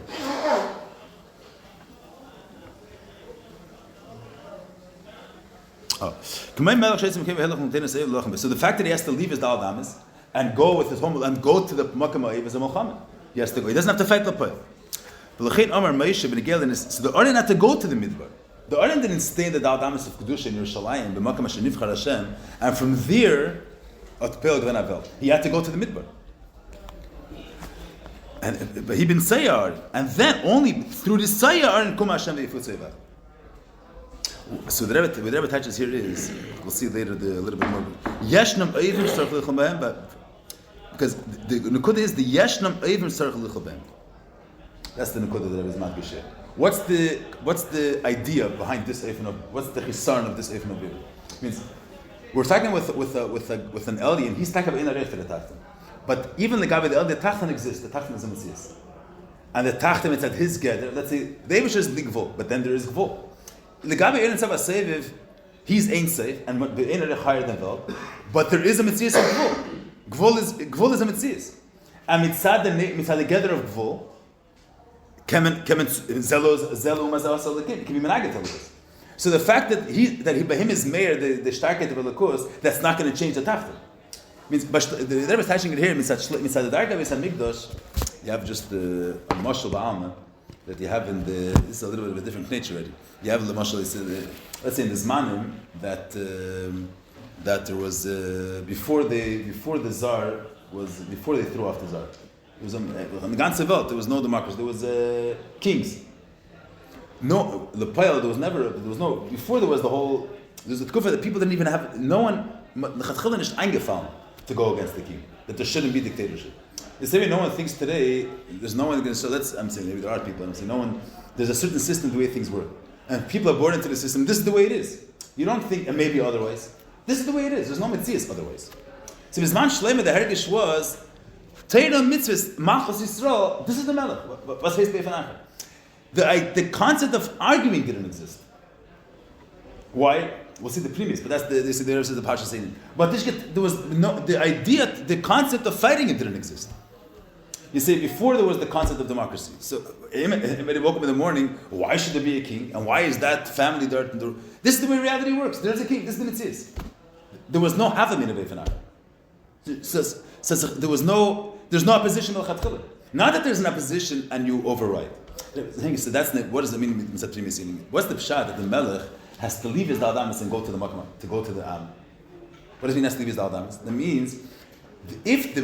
Oh. So the fact that he has to leave his Dal Damas and go with his home and go to the Makam Ha'ev is a Muhammad. He has to go. He doesn't have to fight the Payl. So the Aron had to go to the Midbar. The Aron didn't stay in the Dal Damas of Kedusha in Yerushalayim, the Makam Hashanivchar Hashem, and from there at Payl Gven Avel. He had to go to the Midbar. But he been Sayyar, and then only through the Sayyar and Kum Hashem Ve'ifut Seivah. So the Rebbe touches here is, we'll see later a little bit more. Yeshnam Eivim Tzarech Lichol B'hem, because the Nukuda is the Yeshnam Eivim Tzarech Lichol B'hem. That's the Nukuda that Rebbe is Matbisheh. What's the idea behind this Eivim? What's the Chisarn of this Eivim? Means we're talking with an Eli, and he's talking about Ein Arech to the Tachton. But even the Gabi the Eli, the Tachton exists. The Tachton is a Messias, and the Tachton it's at his gather. Let's say the Eivish is the Gvul, but then there is Gvul. The Gabi Ein Tzav Seviv, he's Ein Seif, and the Ein Arech higher than Vel, but there is a Metzias of Gvul. Gvul is a Metzias, and mitzad the gather of Gvul, zelu can be menaget to this. So the fact that by him is Meir the Shtarket of Elikus, that's not going to change the Tafta. Means, but the Rebbe is touching it here. Mitzad the Darga Mitzad Mikdash, you have just a Mashal Ba'alma that you have in the. It's a little bit of a different nature already. You have the Mashal. Let's say in the Zmanim that there was before the Tsar was before they threw off the Tsar. It was on the ganze Welt. There was no democracy. There was kings. No, the Payal. There was no. Before there was the whole. There's a tkufa that people didn't even have. No one. L'chatchila nicht eingefallen to go against the king. That there shouldn't be dictatorship. The same way no one thinks today. There's no one going to. So I'm saying maybe there are people. I'm saying no one. There's a certain system the way things work, and people are born into the system. This is the way it is. You don't think and maybe otherwise. This is the way it is. There's no mitzias otherwise. So Bisman Shloime the Hergish was Teira mitzvahs Malchus Yisrael. This is the Melech. What's his beifanacher? The concept of arguing didn't exist. Why? We'll see the previous, but that's the Pasha saying. But there was no the idea, the concept of fighting it didn't exist. You say before there was the concept of democracy. So everybody woke up in the morning. Why should there be a king? And why is that family dirt? This is the way reality works. There's a king. This is the mitzvahs. There was no havamin of Eifanach. There's no opposition al chatchila. Not that there's an opposition and you override. So that's what does it mean? What's the pshat that the melech has to leave his daldamas and go to the makama, to go to the am? What does it mean has to leave his Aldamas? That means if there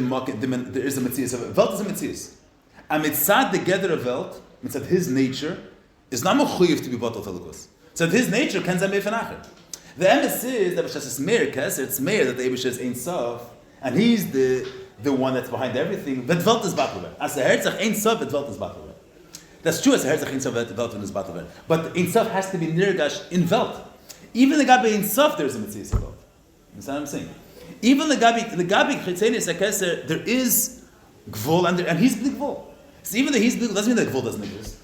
is a Metzias, Welt is a Metzias. And mitzad the gather of Welt, mitzad his nature, is not mechuyev to be bottled Holocaust. So his nature can be meifanacher. The emes is that it's Meir Keser, it's Meir that the Eibush is Ein Sof, and he's the one that's behind everything. But Welt is Batlever. As a Herzach Ein Sof, but Welt is Batlever. That's true as a Herzach Ein Sof, Welt is Batlever. But Ein Sof has to be nirgash in Welt. Even the Gabi Ein Sof, there's a Metzias of Welt. You understand what I'm saying? Even the Gabi Chitzenis HaKeser, there is Gvul, and he's Bli Gvul. So even though he's Bli Gvul, doesn't mean that Gvul doesn't exist.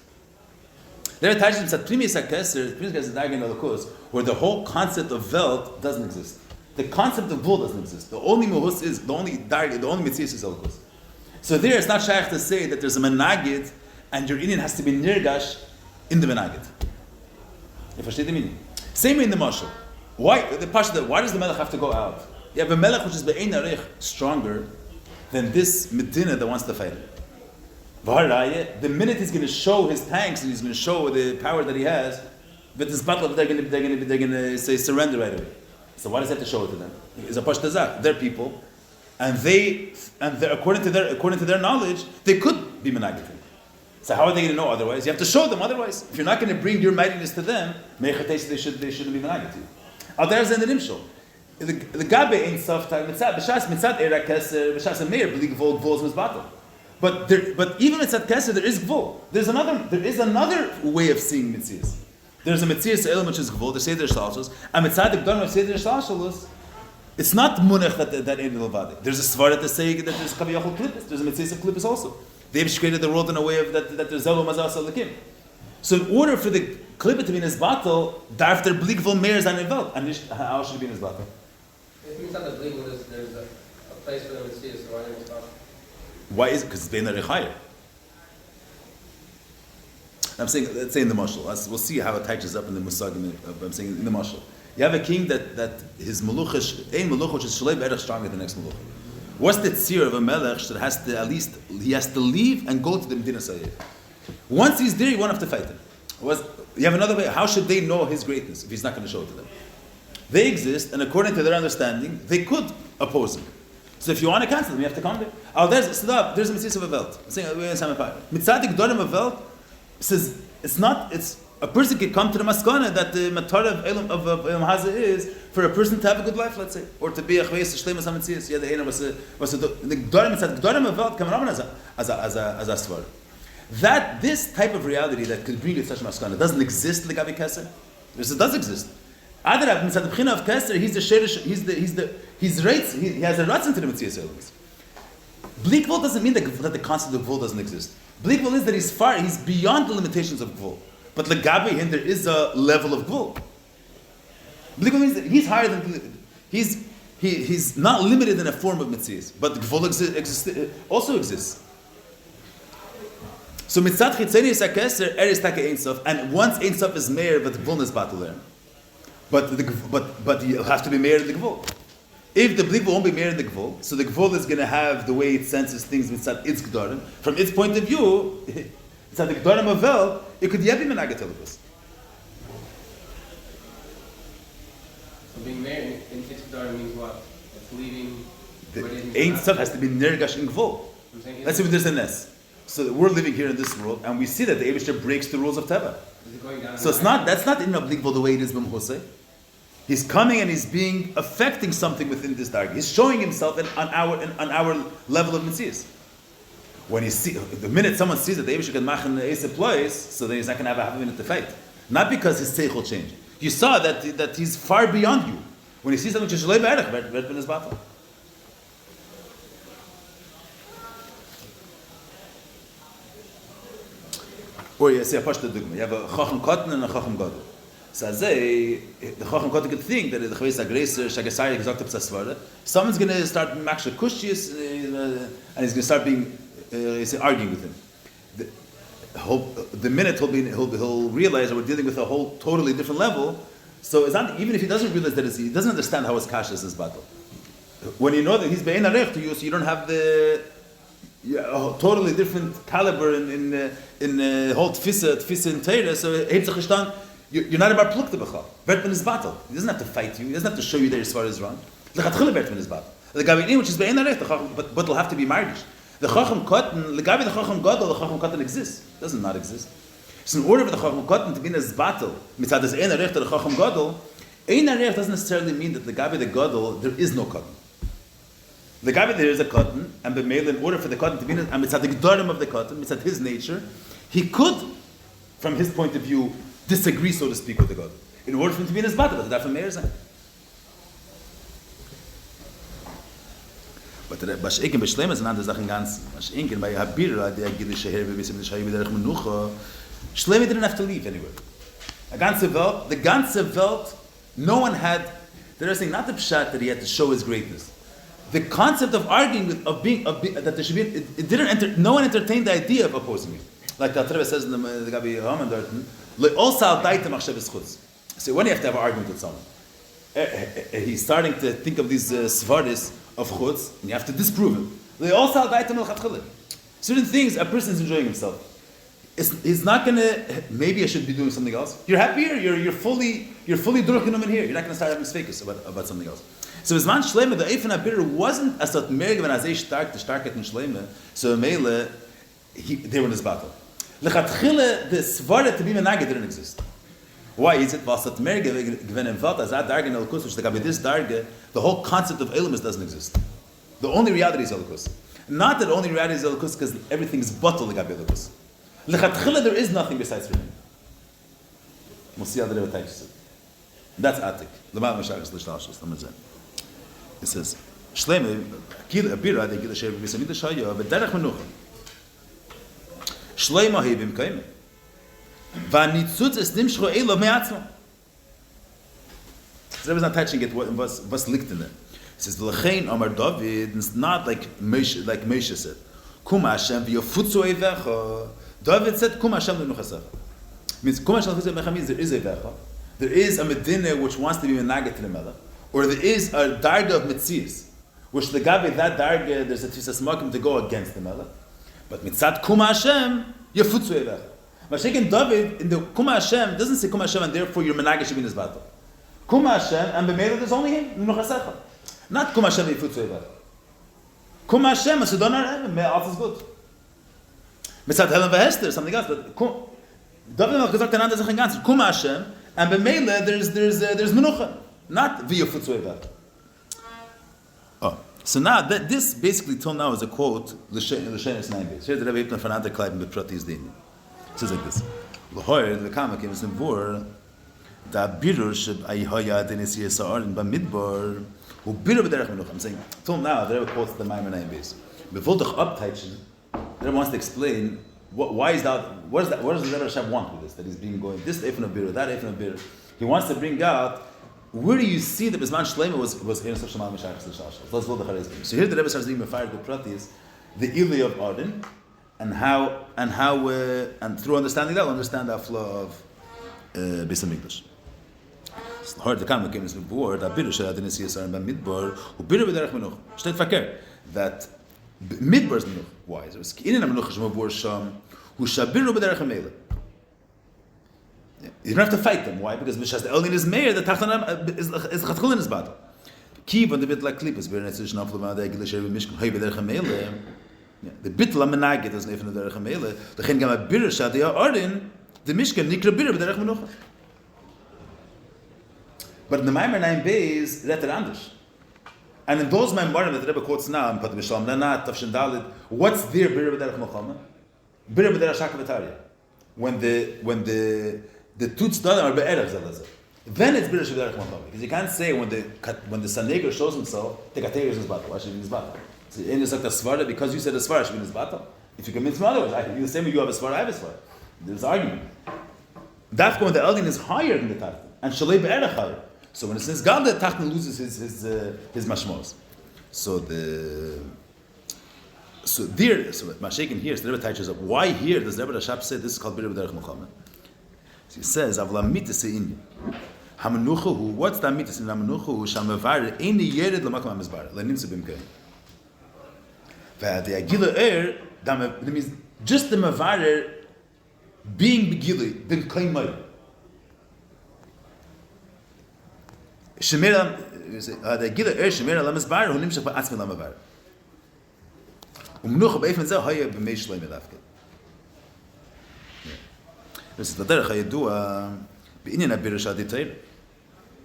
There are times that Primis HaKeser, where the whole concept of Welt doesn't exist. The concept of Gvul doesn't exist. The only Muhus is, the only Metzias is Holocaust. So there, it's not shaykh to say that there's a Menagid, and your Indian has to be Nirgash in the Menagid. You understand the meaning? Same way in the Mashal. Why does the Melech have to go out? You have a Melech which is Be'ein Arich stronger than this Medina that wants to fight it. The minute he's going to show his tanks and he's going to show the power that he has, with this battle, they're going to say surrender right away. So why does he have to show it to them? It's a Pashtazak. They're people, and according to their knowledge, they could be Menagid. So how are they going to know otherwise? You have to show them otherwise. If you're not going to bring your mightiness to them, they shouldn't be Menagid to you. There's an Rimshol. The Gabe ain't soft time. Mitzad Era Keser, B'shas Meir, believe Gvul is battle. But even Mitzad Keser, there is Gvul. There is another way of seeing Mitzias. There's a Mitzias Elam which is Gvul, the Seder Shalshos, and Mitzad the Gdon of Seder Shalshos, it's not Munech that ain't Levadi. There's a Svara to say that there's Kaviyachol Klippus. There's a Mitzias of Klippus also. They've created the world in a way of that there's Zelo Mazas Alakim. So in order for the Klippus to be in his battle, darf der Blickvul Meir is an Welt, and how should it be in his battle? It means that the Blickvul is there's a place for them to see it, so why don't you stop? Why is it? Because it's Bein Arich. I'm saying, let's say in the Mashal. We'll see how it touches up in the Musagim. I'm saying in the Mashal. You have a king that his Meluch, ein Meluch which is Shloime Erech stronger than the next Meluch. What's the tzir of a Melech that has to, at least, he has to leave and go to the Medina Sayyid? Once he's there, you won't have to fight him. You have another way. How should they know his greatness if he's not going to show it to them? They exist, and according to their understanding, they could oppose him. So if you want to cancel them, you have to come there. There's a Mitzvah of a Welt. Mitzadik Dorim of Welt says it's a person can come to the maskana that the matar of Elam Haza is for a person to have a good life, let's say, or to be a chveis Shloime Samitzias. Yeah, the Einer was the Dorim of Welt coming up as a svar. That this type of reality that could bring you to such a maskana doesn't exist in the Gabi Keser. It does exist. Adarab, inside the Bechina of Keser, he has a ratz into the Metzias Elomis. Bleak Gvul doesn't mean that the concept of Gvul doesn't exist. Bleak Gvul is that he's beyond the limitations of Gvul. But Legabi him, there is a level of Gvul. Bleak Gvul means that he's higher than, he's not limited in a form of Metzias, but Gvul also exists. So Mitzad Chitzenius HaKeser, Eres Taka Ein Sof, and once Ein Sof is Meir, but Gvul is battle there. But you have to be Meir in the Gvul. If the Blik won't be Meir in the Gvul, so the Gvul is going to have the way it senses things Mitzad its Gdorim. From its point of view, Mitzad the Gdorim of Vel, it could yet be Menaget Elibus. So being Meir in its Gdorim means what? It's leaving. The Ein Sof has to be Nergash in Gvul. Let's see if there's a Ness. So we're living here in this world, and we see that the Eibishter breaks the rules of Teva. So that's not in Ablikvul the way it is B'mchosei. He's coming and he's affecting something within this dark. He's showing himself on our level of Metzias. When the minute someone sees that the Eibishter can machen Eis place, so then he's not going to have a half a minute to fight. Not because his seichel changed. You saw that he's far beyond you. When he sees something, Shloime Erech, red ben his battle. Or you say a pashta dugma. You have a chacham katan and a chacham gadol. So the chacham katan could think that the chveis agreser shagasari gesagt up. Someone's going to start maksha kushis and he's going to start arguing with him. The minute he'll realize that we're dealing with a whole totally different level. So it's not, even if he doesn't realize that he doesn't understand how his kasha is his battle. When you know that he's be'en arech to you, so you don't have a totally different caliber in whole tfisa in Torah. So you're not about plukta b'chal. Bertman is battle. He doesn't have to fight you. He doesn't have to show you that your svar is wrong. Lechatchila bert min isbatel. The Gabi which is be'en arech, but it'll have to be margish. The Chacham Katan, the Gabi the Chacham Gadol, the Chacham Katan exists. It doesn't not exist. So in order for the Chacham Katan to be in isbatel, mitzad is ein arech to the Chacham Gadol, ein arech doesn't necessarily mean that the Gabi the Gadol, there is no Katan. The Gabi there is a Katan, and b'meil, in order for the Katan to be in, and mitzad the Gdorim of the Katan, mitzad his nature, he could, from his point of view, disagree, so to speak, with the Gadol. In order for him to be in isbatel, but that's from Meir sein. But Bash'inkin B'Shloime is another Sachen ganz. Bash'inkin by Habira, the Agili Sheher B'Visim L'Shayim B'Derech Menucha. Shloime didn't have to leave anywhere. The ganze Welt, no one had. They're saying not the pshat that he had to show his greatness. The concept of arguing that there should be, it didn't enter. No one entertained the idea of opposing it. Like the Rebbe says in the Gabi Haman Dorten, LeOsal Daita Machshav Eschutz. So when you have to have an argument with someone, he's starting to think of these svaris of chutz, and you have to disprove him. They also certain things a person is enjoying himself. He's not gonna. Maybe I should be doing something else. You're happier. You're fully durchinum in here. You're not gonna start having fakes about something else. So Bisman Shloime, the Eifen Abir wasn't as that merg when Azay stark the starket in Shloime. So Mele, they were in this battle. Lechatchile the svara to be menaged didn't exist. Why is it? Was that merge when in Vata as darge in Elkus, which the this darge, the whole concept of Elamus doesn't exist. The only reality is Elkus. Not that the only reality is Elkus because everything is bottled the Gabi Elkus. Lechatchila there is nothing besides Rebbe. We'll see how the Rebbe teaches it. That's Atik. It says, Shloime, Abira, they get a share of Visamid Shaya, but Derech Menucha. Shloime Hebim Kaime. Vanitzutz es nimshcho elo me'atzmo. The Rebbe is not touching it. What's linked in it? It says l'chein Amar David. It's not like Moshe said. Kum Hashem v'yofutzu eivecha. David said Kum Hashem l'nuchasecha. Means Kum Hashem l'nuchasecha means there is eivecha. There is a medina which wants to be menaget to the melech, or there is a darga of mitzias, which the gabi that darga there's a tfisas makim to go against the melech. But mitzad Kum Hashem yofutzu eivecha. Mashiach David in the Kum Hashem doesn't say Kum Hashem and therefore your menage should be in his battle. Kum Hashem and b'meila there's only him. Not Kum Hashem yifutzu eivecha. Kum Hashem asidon harem me'alz is good. Mitzad Helen v'Hester something else. But David has gesagt another Sachen ganz. Kum Hashem and b'meila there's menucha. Not v'yifutzu eivecha. Oh, so now this basically till now is a quote l'shenis 9 days. Here the Rebbe Hipna Fanata Kleiben with Pratis Din. It says like this. L'hoyer, the Kama came in Vor, da birur sheb ayhoya denis yisar in Bamidbar, who birur b'derech menucha. I'm saying, till now, the Rebbe quotes the Maamar 9 base. Before the uptaichen, the Rebbe wants to explain why is that, what does the Rebbe Hashem want with this? That he's being going, this Eifen of birur, that Eifen of birur. He wants to bring out, where do you see that Bisman Shloime was here in Shloime Meshachas L'Shashas? Let's look at the Charizim. So here the Rebbe starts doing Mefarik with Pratis, the Ili of Arden, and how and through understanding that we'll understand the flow of Beis Hamikdash. So the Kama came in before that Birush didn't see us in Midbar who Birush b'derech menuch. Steht verkehr that Midbar is menuch. Why? It was in a menuch shmavur sham who shabiru b'derech menuch. You don't have to fight them. Why? Because Mishas the Elgin is Meir, the Tachtanam is Chatchul in his battle. Kiv on the bit like Klippas, where it's Shna Flama the Egil Sher Mishkan Hay b'derech menuch. The bitla menagit is even the derech meile. The chen gam bir shadi ordin the mishkan nikra bir b'derech menucha. But in the Maamar 9 bays read it anders. And in those Maamarim that the Rebbe quotes now in Padah B'Shalom, Nanat Tafshin Dalit, what's their bir b'derech menucha? Bir b'derech shakavataria. When the tuts dalim are be'erev zelazeh. Then it's bir b'derech menucha. Because you can't say when the Sanhedrin shows himself, the kater is his battle. Why should he be his battle? So in is like the svara because you said the svara should be in his battle. If you convince me otherwise, I can do the same way you have a svara, I have a svara. There's argument. Dafka when the Elgin is higher than the Tachton, and Shalei be'erech higher. So when it says God, the Tachton loses his mashmos. So Mashiach here, so the Rebbe touches up. Why here does the Rebbe Rashab say this is called Birur B'derech Menucha? So he says, Avla mitzvah in Hamenucha hu. What's that mitzvah in Hamenucha hu? Shamavar eini yered l'makom hamizbar le'nimtzu b'imkei. The Agila that means just the Mavarer being Begili, then Kaimai. Shemir the Gila Shemir Lam Isbar, who nimshach ba'atzmi Lam Avar. Umnucha b'efen zeh haya b'mei Shloime dafke. Das ist der Hayedua b'inyan abir shadi Torah.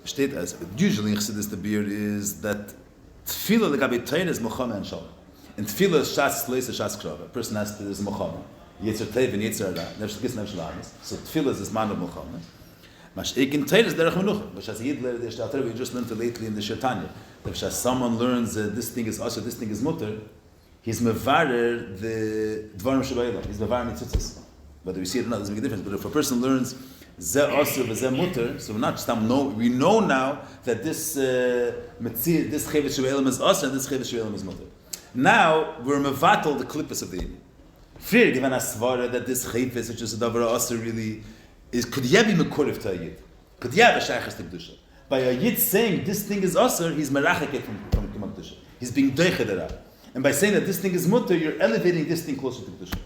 Steht as usually in Chassidus the beer is that tefillah legabe Torah is mochama and shalom. And tefillah is shas leis shas krava. A person has to is mochama. Yetzer tev and yetzer ra. Never gets never shalamis. So tefillah is man of mochama. Mash in Torah is derech menucha. But as yid learned the Torah we just learned lately in the Shetanya. That as someone learns this thing is also this thing is mutter, he's mevarer the dvarim shabayla. He's mevarer mitzutzas. Whether we see it or not doesn't make a difference. But if a person learns Ze Osir v'Ze Mutter, so we're not just we know now that this Metzir, this Chevet Sheve'elim is Osir and this Chevet Sheve'elim is Mutter. Now we're mevatel the klippus of the Yid. Früher given a svara that this Chevet, which is a davar Osir, really is could ye be mekurif to a Yid? Could ye have a shaychas to Kedusha? By a Yid saying this thing is Osir, he's meracheket from Kedusha. He's being doiched it up. And by saying that this thing is Mutter, you're elevating this thing closer to Kedusha.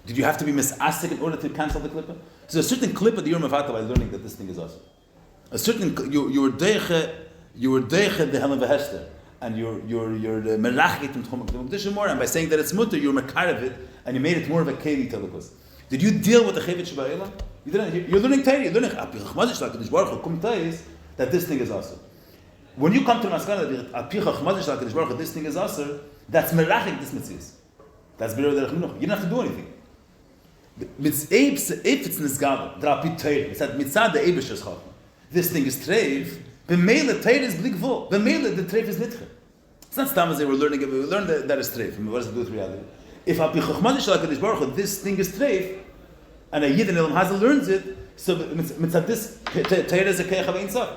Did you have to be misasik in order to cancel the klippah? So a certain klippah that you're mevatel by learning that this thing is awesome. A certain you were deiche the helen v'hester, and you're merachit in tchum kedusha more, and by saying that it's mutter, you're mekar of it, and you made it more of a keli telekus. Did you deal with the chevet sheba'elam? You didn't. You're learning Torah. You're learning that this thing is awesome. When you come to the maskana that this thing is awesome, that's merachit this mitzvah. That's better than you don't have to do anything. If it's nisgava, drapi teir, it's that mitzad the eibishas chachma. This thing is treif. B'meila teir is blikvul. B'meila the treif is nitche. It's not stam as they were learning. We learned that is treif. What does it do with reality? If api chachma d'shal baruch this thing is treif, and a yid in Elam Hazel learns it, so mitzad this teir is a keich of ein sof.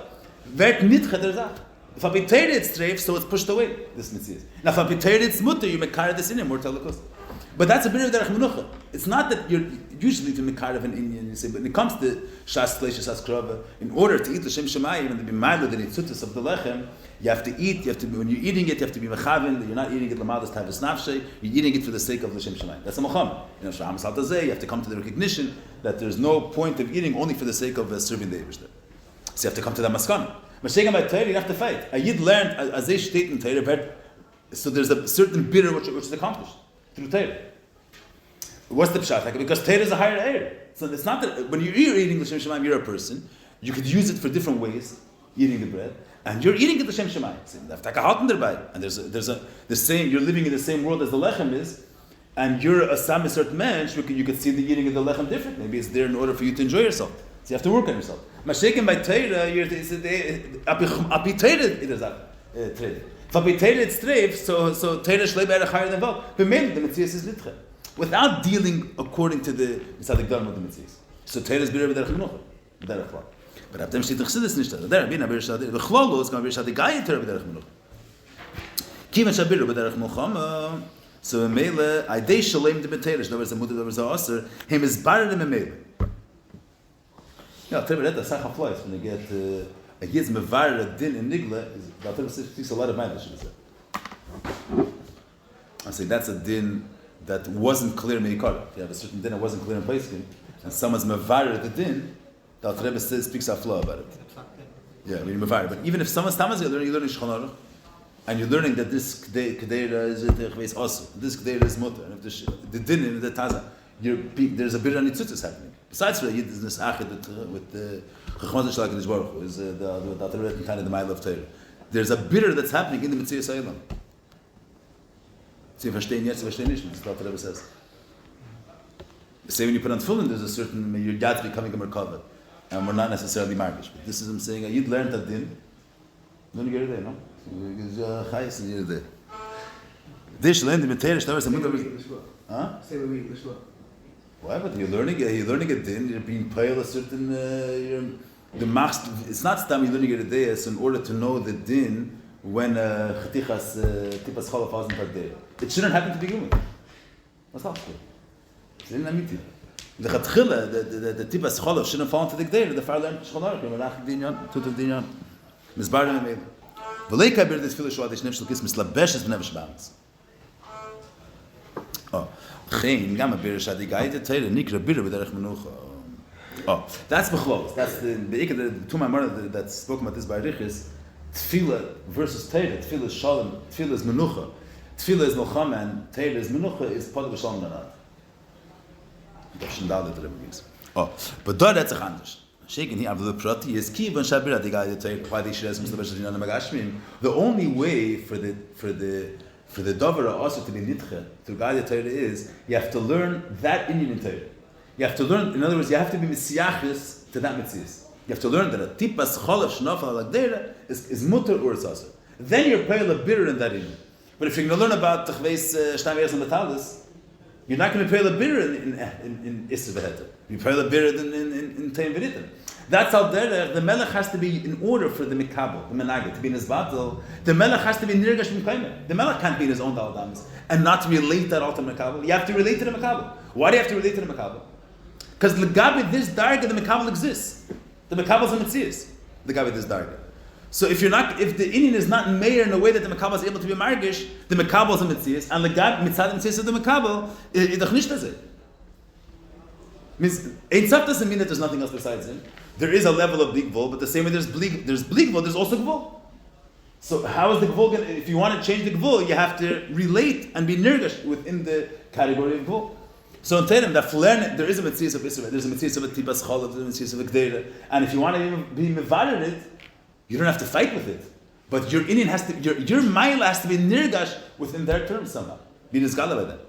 Vert nitche der zach. If api teir it's treif, so it's pushed away. This mitzvah. Now if api teir it's mutter, you make carry this in him more telekus. But that's a bit of derech menucha. It's not that you're usually to mekar of an Indian. You say, but when it comes to shas flesh, shas krava, in order to eat l'shem shemayim and to be ma'aleh the nitzutus of the lechem, you have to eat. You have to be, when you're eating it, you have to be mechavin. You're not eating it l'madas tavis nafshe. You're eating it for the sake of l'shem shemayim. That's a mecham. You know, shaham saltazeh. You have to come to the recognition that there's no point of eating only for the sake of serving the Eibishter. So you have to come to that maskana. Mashegam by Torah, you have to fight. A yid learned as they state in Torah. So there's a certain bitter which is accomplished through Torah. What's the pshat? Because Torah is a higher air. So it's not that when you're eating the Shem Shemaim, you're a person. You could use it for different ways, eating the bread, and you're eating it the Shem Shemaim. And there's the same. You're living in the same world as the lechem is, and you're a samisert mensch. You could see the eating of the lechem different. Maybe it's there in order for you to enjoy yourself. So you have to work on yourself. Mashiach by Torah, api Torah it is trade. If api Torah it's treif, so Torah shleib erech higher than vol. But maybe the mitzvah is litche. Without dealing according to the mitzvah of the mitzvah. So Torah is better with derech menucha, derech klal. But after steht the chassidus nicht da. Der bin aber shad. The klal is going to be shad gay Torah with derech menucha. Kiven shabiru with derech menucha. So mele idei shalem de betelish. There was a mutter, there was a aser. Him is bar in mele. Yeah, Torah that sach applies when they get a yid's mevar din in nigla. That Torah speaks a lot of mind. I say that's a din that wasn't clear in Meikar. If you have a certain din that wasn't clear in Paiskin, and someone's mevarer the din, the Alter Rebbe speaks a flow about it. Yeah, I mean mevarer. But even if someone's tamas, you're learning Shulchan Aruch, and you're learning that this kedera is techveis also, this kedera is mutter, and if the din in the taza, there's a bit of nitzutzis happening. Besides for yid is this achid with the chachmas shalak in Baruch is the Alter Rebbe kind of the mile of Torah. There's a bitter that's happening in the Mitzvah Sa'ilam. Sie verstehen jetzt, sie verstehen nicht, was der Rebbe says. Say when you put on tefillin, there's a certain, your dad's becoming a merkava, and we're not necessarily marriage. But this is him saying, you'd learn that din. Don't you get it there, no? Because chayes and you're there. This learned the material, that was the mother. Huh? Say we read Bishlo. Why? But you're learning a din. You're being pale a certain. The max. It's not stam. You're learning a day. So in order to know the din. When chatichas tipas cholov wasn't there, it shouldn't happen to begin with. What's up? It's in amiti. The chatchila, the tipas cholov shouldn't fall into the gdeir. The far learned shchonar. Melach dinyan, tutul dinyan. Mizbar nemel. V'leika bir this filish wadish nefshel kis mislabeshes v'nefesh b'amas. Oh, chen gam bir shadi gaite teile nikra bir b'derech menucha. Oh, that's Bechlol. That's the two Maamar that spoke about this by Riches. Tefillah versus Torah. Tefillah is Shalom. Tefillah is Menucha. Tefillah is Milchama and Torah is Menucha. Is Padah B'Shalom Nanad. Das ist da der means. Oh, but that's a anders. Shaking here, the prati is key when Shabira the guy that why they should ask Mr. Bashar in Magashmim. The only way for the Dovera also to be nitche to guide the Torah is you have to learn that Indian in Torah. You have to learn, in other words, you have to be Messiachis to that Metzias. You have to learn that a tipas cholav shnafal alagdera is mutter or it's also. Then you're paying a bitter in that Indian. But if you're going to learn about Tachveis Shnayers and Metalis, you're not going to pay the bitter in Isser V'Heter. You pay the bitter in Teim V'Ritim. That's how the Melech has to be in order for the Mikabel, the Menagit, to be in his battle. The Melech has to be Nirgash M'Kaimer. The Melech can't be in his own Daladamis and not relate that all to Mikabel. You have to relate to the Mikabel. Why do you have to relate to the Mikabel? Because L'gabi this Darga, the Mikabel exists. The Mikabel is a Metzias. L'gabi this Darga. So if the Indian is not mayor in a way that the Makabel is able to be margish, the Makabel is a Metzias, and the God mitzad Metzias of the Makabel, idach nicht does it. Means Ein Sof doesn't mean that there's nothing else besides him. There is a level of blig gvul, but the same way there's blig gvul, there's also gvul. So how is the gvul going? If you want to change the gvul, you have to relate and be nirgash within the category of gvul. So in Terem, that there is a Metzias of Israel, there's a Metzias of a Tipas Cholav, there's a Metzias of a Gdeira, and if you want to be mevared it, you don't have to fight with it, but your Indian has to, your mile has to be nirgash within their terms somehow. Be nizgala by that.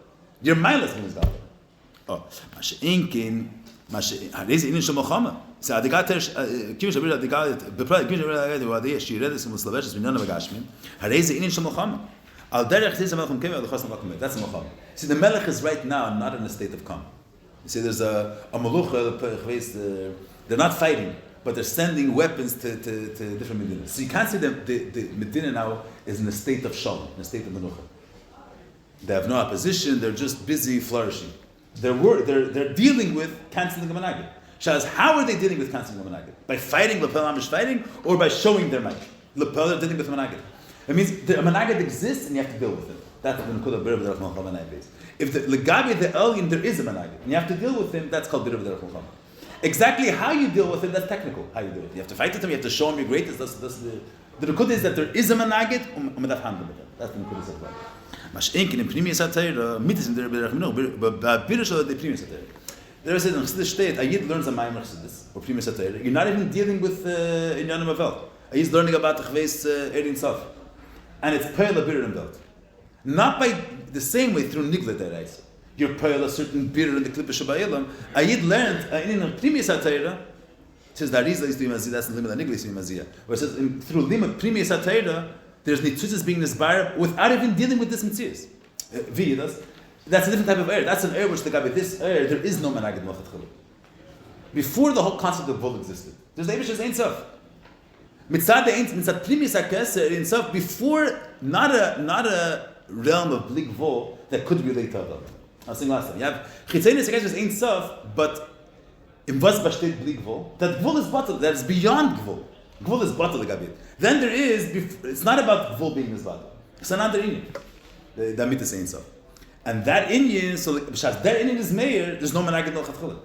Your mile has to be nizgala. Oh, masha'inkin, harezi Indian shemachama. So adigater, kim shabir adigater, bepra kim shabir adigater, wadei shiredes umuslaveshes minyan avagashmin. Harezi Indian shemachama. Al derech zis amelchum kemi al chos navakum. That's the See, the melech is right now not in a state of calm. You see, there's a malucha. They're not fighting, but they're sending weapons to different medinas. So you can't see the medina now is in a state of shalom, in a state of menucha. They have no opposition. They're just busy flourishing. They're dealing with canceling the managid. Shaz, how are they dealing with canceling the managid? By fighting, lapel amish fighting, or by showing their might? Lapel, they're dealing with managid. It means the managid exists and you have to deal with it. That's the Nekuda Birah B'derech Malchama base. If the Legabi, the Elyon, there is a managid, and you have to deal with him, that's called Birah B'derech Malchama. Exactly how you deal with him, that's technical, how you do it. You have to fight with him, you have to show him your greatness. That's the Nekuda is that there is a managid, umedaf handle with him. That's the Nekuda of life. Mash'enkin in Pnimiyas HaTorah, mitis in Birah B'derech Malchama, but Birah Shalom the Pnimiyas HaTorah. There is a Chassidus state, a Yid learns a Maamar Chassidus, or Pnimiyas HaTorah. You're not even dealing with Inyanim Avel. A Yid's learning about the Chveis Erin Sof. And it's Pe'el Birah and Belt. Not by the same way through Nigla Derais. You're Pe'el a certain Birah in the Klippe Shaba'ilam. A Yid learned, in a Pnimiyas HaTorah, it says that Rizla is to Yimaziyah, that's the limit of Nigla is to Yimaziyah. Where it says, through Limit Pnimiyas HaTorah, there's Nitzutzes being Nisbar without even dealing with this Mitzias. That's a different type of air. That's an air which the guy with this air, there is no Managid Malchat Chiluk. Before the whole concept of Vul existed. There's the Eibishter's Ein Sof. Mitzad Pnimiyas HaKeser Ein Sof, before not a realm of Blig Vul that could relate to Avil. I was saying last time. You have Chitzenis HaKeser Ein Sof, but in was besteht Blig Vul, that Vul is batal, that is beyond Gvul. Gvul is batal legabit. Then there is, it's not about Gvul being misbatal. It's another Indian. The Amitas Ein Sof. And that Indian, so that Indian is mayor, there's no Menagid no Chatchilah.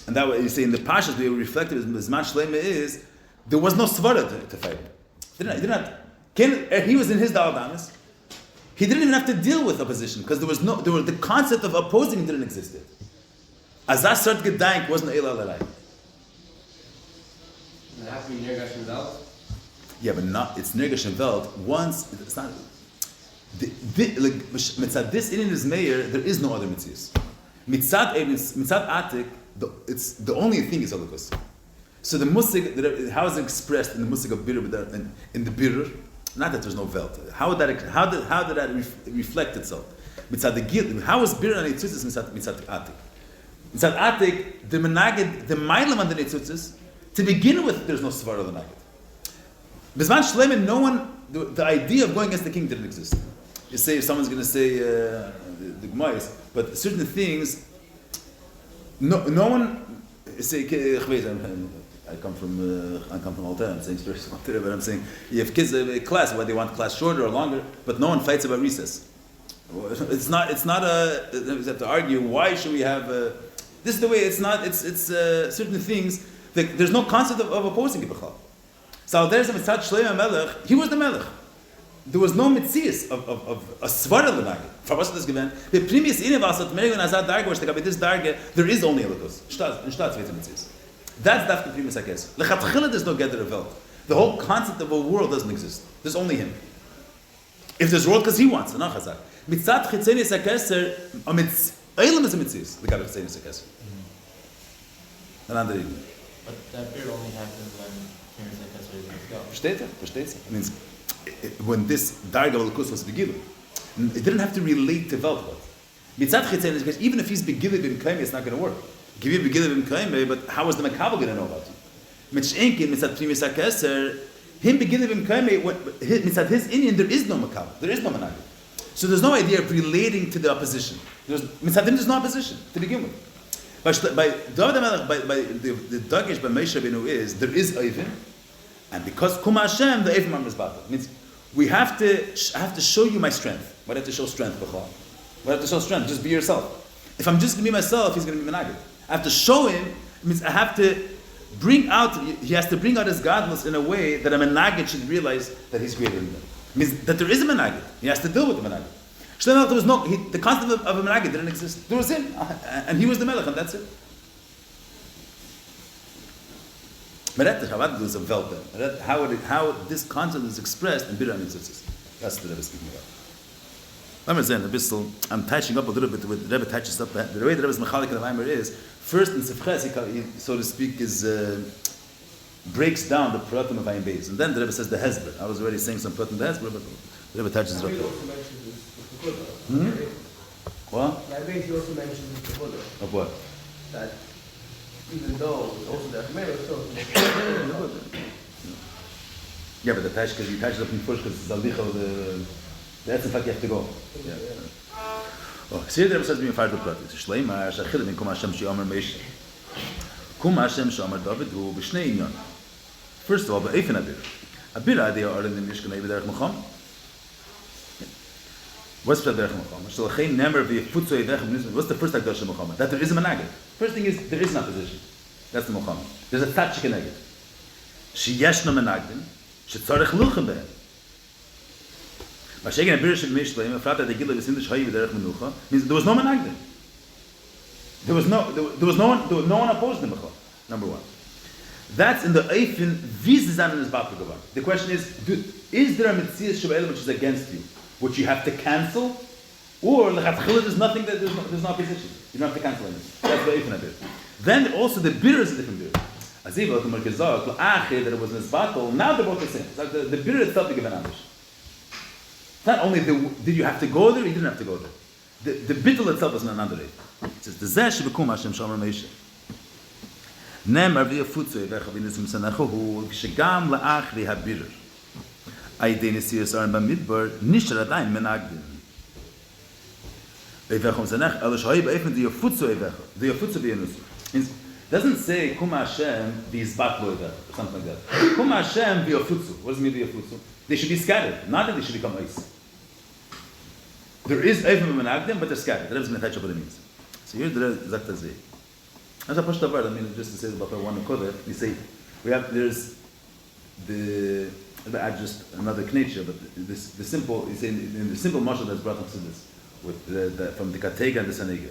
And that way you say in the Pashas, we reflected as much Shloime is, there was no Svara to fight him. He was in his Daladamis. He didn't even have to deal with opposition because the concept of opposing didn't exist. Azaz Sart Gedank wasn't Eila Lalai. It has to be Nirgash and Velt? Yeah, but not, it's Nirgash and Velt. Once, it's not, Mitzad this Indian is mayor, there is no other Mitzias. Mitzad Atik, the only thing is Holocaust. So the musik, how is it expressed in the musik of Birr, in the Birr? Not that there's no Velt. How did that reflect itself? Mitzad the Gil, how is Birr and Eitzutzis Mitzad Atik? Mitzad Atik, the Menagid, the Mailam and the Eitzutzis, to begin with, there's no Svar of the Menagid. Bizman Shloime, no one, the idea of going against the king didn't exist. You say, if someone's going to say the Gemais, but certain things, no one say. I come from Alta. I'm saying stories from Alta, but I'm saying you have kids in class, whether they want class shorter or longer, but no one fights about recess. It's not a. You have to argue why should we have This is the way. It's not. It's certain things. There's no concept of opposing it. So there's a mitzvah Shloime Melech. He was the Melech. There was no mitzias of a svara lenagid. For what's this given? The previous inivas at Merigon Azad Darga, which the this Darga, there is only a lukus. Shtat mitzias. That's the previous akes. Lechatchila there's no gather revolt. The whole concept of a world doesn't exist. There's only him. If there's a world, because he wants, not chazak. Mitzat chitzenis akeser, eilam is a mitzias. The gather chitzenis akeser. Another evening. But that period only happens when parents like us are go. Versteht? It means when this Darga Valakus was begiven, it didn't have to relate to Veltvat. Mitzat Chitzenis, because even if he's begiven in Kaime, it's not going to work. Give you begiven in Kaime, but how is the Makabal going to know about you? Mitzat Primis HaKeser, him begiven in Kaime, mitzat his Indian, there is no Makabal, there is no Managid. So there's no idea of relating to the opposition. Mitzat him, there's no opposition to begin with. By the Dagish by Moshe Rabbeinu is there is Oivim, and because Kum Hashem the Oivim are mizbatah. Means I have to show you my strength. Why do I have to show strength, B'chol? Why do I have to show strength? Just be yourself. If I'm just going to be myself, he's going to be menagid. I have to show him. It means I have to bring out. He has to bring out his godless in a way that a menagid should realize that he's greater than them. It means that there is a menagid. He has to deal with the menagid. Shloime, there was no, the concept of a menagid didn't exist. There was him, and he was the melech, and that's it. How this concept is expressed in Bira Mitzvahs. That's what the Rebbe is speaking about. I'm touching up a little bit with the Rebbe touches up. The way the Rebbe's mechalik in the Maamar is, first in Sefches, he, so to speak, breaks down the Pratim of Ayin Beis. And then the Rebbe says the Hezbollah. I was already saying some Pratim of the Hezbollah, but the Rebbe touches it up. What? He also mentioned the Buddha. Of what? That even though it's also the Khmer, it's still yeah, but the touch, because you touch it up in first, because it's Zaldicha, that's in fact you have to go. Yeah. Oh, see the Rebbe says being fired with Pratim. Shloime, Shachil, min Kum Hashem She'omer Meish. Kum Hashem She'omer David, Hu B'shnei Inyan. First of all, B'eifin Abir. Abir, they are in the Mishkan, Ebi Derech Mecham. What's the Derech Mecham? What's the first Akdosh Mecham? That there is a Menagid. First thing is, there is an opposition. That's the Mecham. There's a Tatchik Neged. Sheyesh no Menagdim, Shetzarech Luchem Behem. V'shegen Abir Shel Mishleim, Efrat Ad Egila V'sim D'Shchayi V'derech Menucha, means there was no Menagdim. There was no one opposed the Mecham. Number one. That's in the Eifin, Vizizan in his Bapagavan. The question is there a Metzias Shu'elim which is against you, which you have to cancel, or lechatchila there's nothing that there's no opposition. You don't have to cancel anything. That's the Eifin Abir. Then also the bitter is a different bitter. Aziva to Merkezah that it was in his battle. Now they're both the same. It's like the bitter itself they give an ambush. It's not only did you have to go there, you didn't have to go there. The bittul itself is another day. It says the zeh shebekum Hashem shomer meisha. Nemar v'yafutzu yevecha v'nisim sanecho hu shegam la'achri habirer. Aydei nesiyas aron b'midbar nishar adayin menagdim. V'yevechom sanech alosh ha'i ba'efen v'yafutzu yevecha v'yafutzu v'yanusu. Doesn't say kum Hashem v'yizbatlo yevecha or something like that. Kum Hashem v'yafutzu. What does it mean v'yafutzu? They should be scattered, not that they should become ice. There is eifim menagdim, but they're scattered. That doesn't attach what it means. So here the Zakta Zeh. As a Pashta word, I mean, just to say about one of Kovetz, we say, there's I add just another k'netcha, but the simple, you say in the simple marshal that's brought up to this, with from the Katega and the Sanega.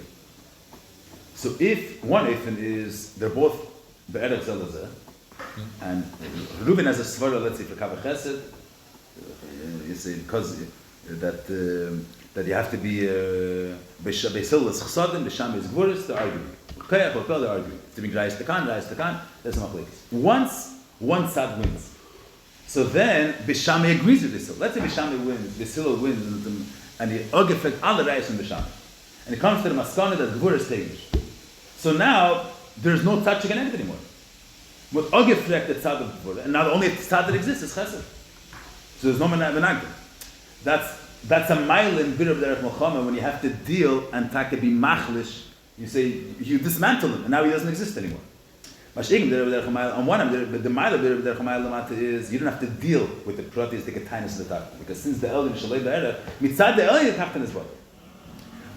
So if one eifin is, they're both be'eretz zelazeh, and Reuben has a svara, let's say, for Kavach Chesed, you say, because that you have to be Beisil is Chsadim, B'Sham is Gvuris, they're arguing. They're arguing. To be Reis Takan, that's a machlekes. Once one side wins. So then B'Sham agrees with Beisil. Let's say B'Sham wins, Beisil wins, and the Og effect all the Reis from B'Sham. And it comes to the Maskana that Gvuris Tegish. So now there's no Tzad Sheganeged anymore. But Og effect the Tzad of Gvuris, and now the only Tzad that exists is Chesed. So there's no Menagdim. That's a mile in Bira Derech Melchama when you have to deal and take be machlish. You say you dismantle him, and now he doesn't exist anymore. On one hand, the mile of Bira Derech Melchama is you don't have to deal with the proteins, the ketinus of the tachton, because since the elder Shalei Be'erech, mitzad the elder tachton is what.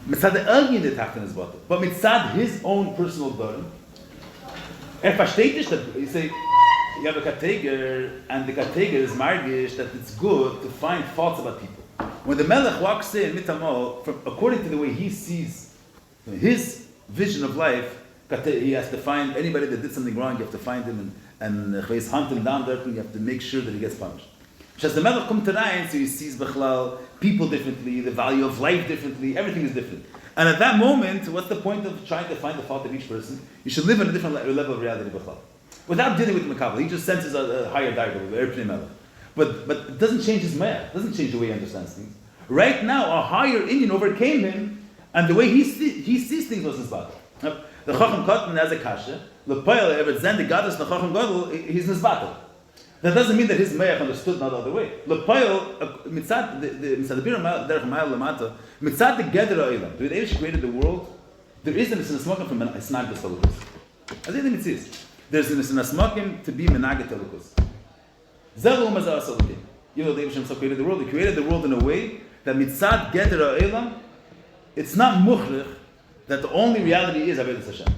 Mitzad the Elgin the Tachten is bottle. But mitzad his own personal burden. Versteht nicht, that you say, you have a kateger, and the kateger is margish that it's good to find faults about people. When the Melech walks in, mitamo, according to the way he sees his vision of life, he has to find anybody that did something wrong, you have to find him and hunt him down there, and you have to make sure that he gets punished. As the Melech comes to Ryan, so he sees Bechlal, people differently, the value of life differently, everything is different. And at that moment, what's the point of trying to find the fault of each person? You should live in a different level of reality Bechlal. Without dealing with Makabal, he just senses a higher dialogue, the Erpnei Melech. But it doesn't change his Maya, it doesn't change the way he understands things. Right now, a higher Indian overcame him, and the way he sees things was his battle. The Chacham Katan has a kasha, the Poel, ever Zen, the Goddess, the Chacham Gadol, he's in his battle. That doesn't mean that his Mayach understood not the other way. Lepoil, mitzad the bir derech ma'al lamata, mitzad the Geder ha'olam. The Eish created the world. There is a Smokim from Snagdas Halukus. As in the mitzvahs, there's a Smokim to be Menaget Halukus. Zelu Mazar Salukim. You know, the Eish Himself created the world. He created the world in a way that mitzad Geder ha'olam, it's not muchrich that the only reality is Avodas Hashem.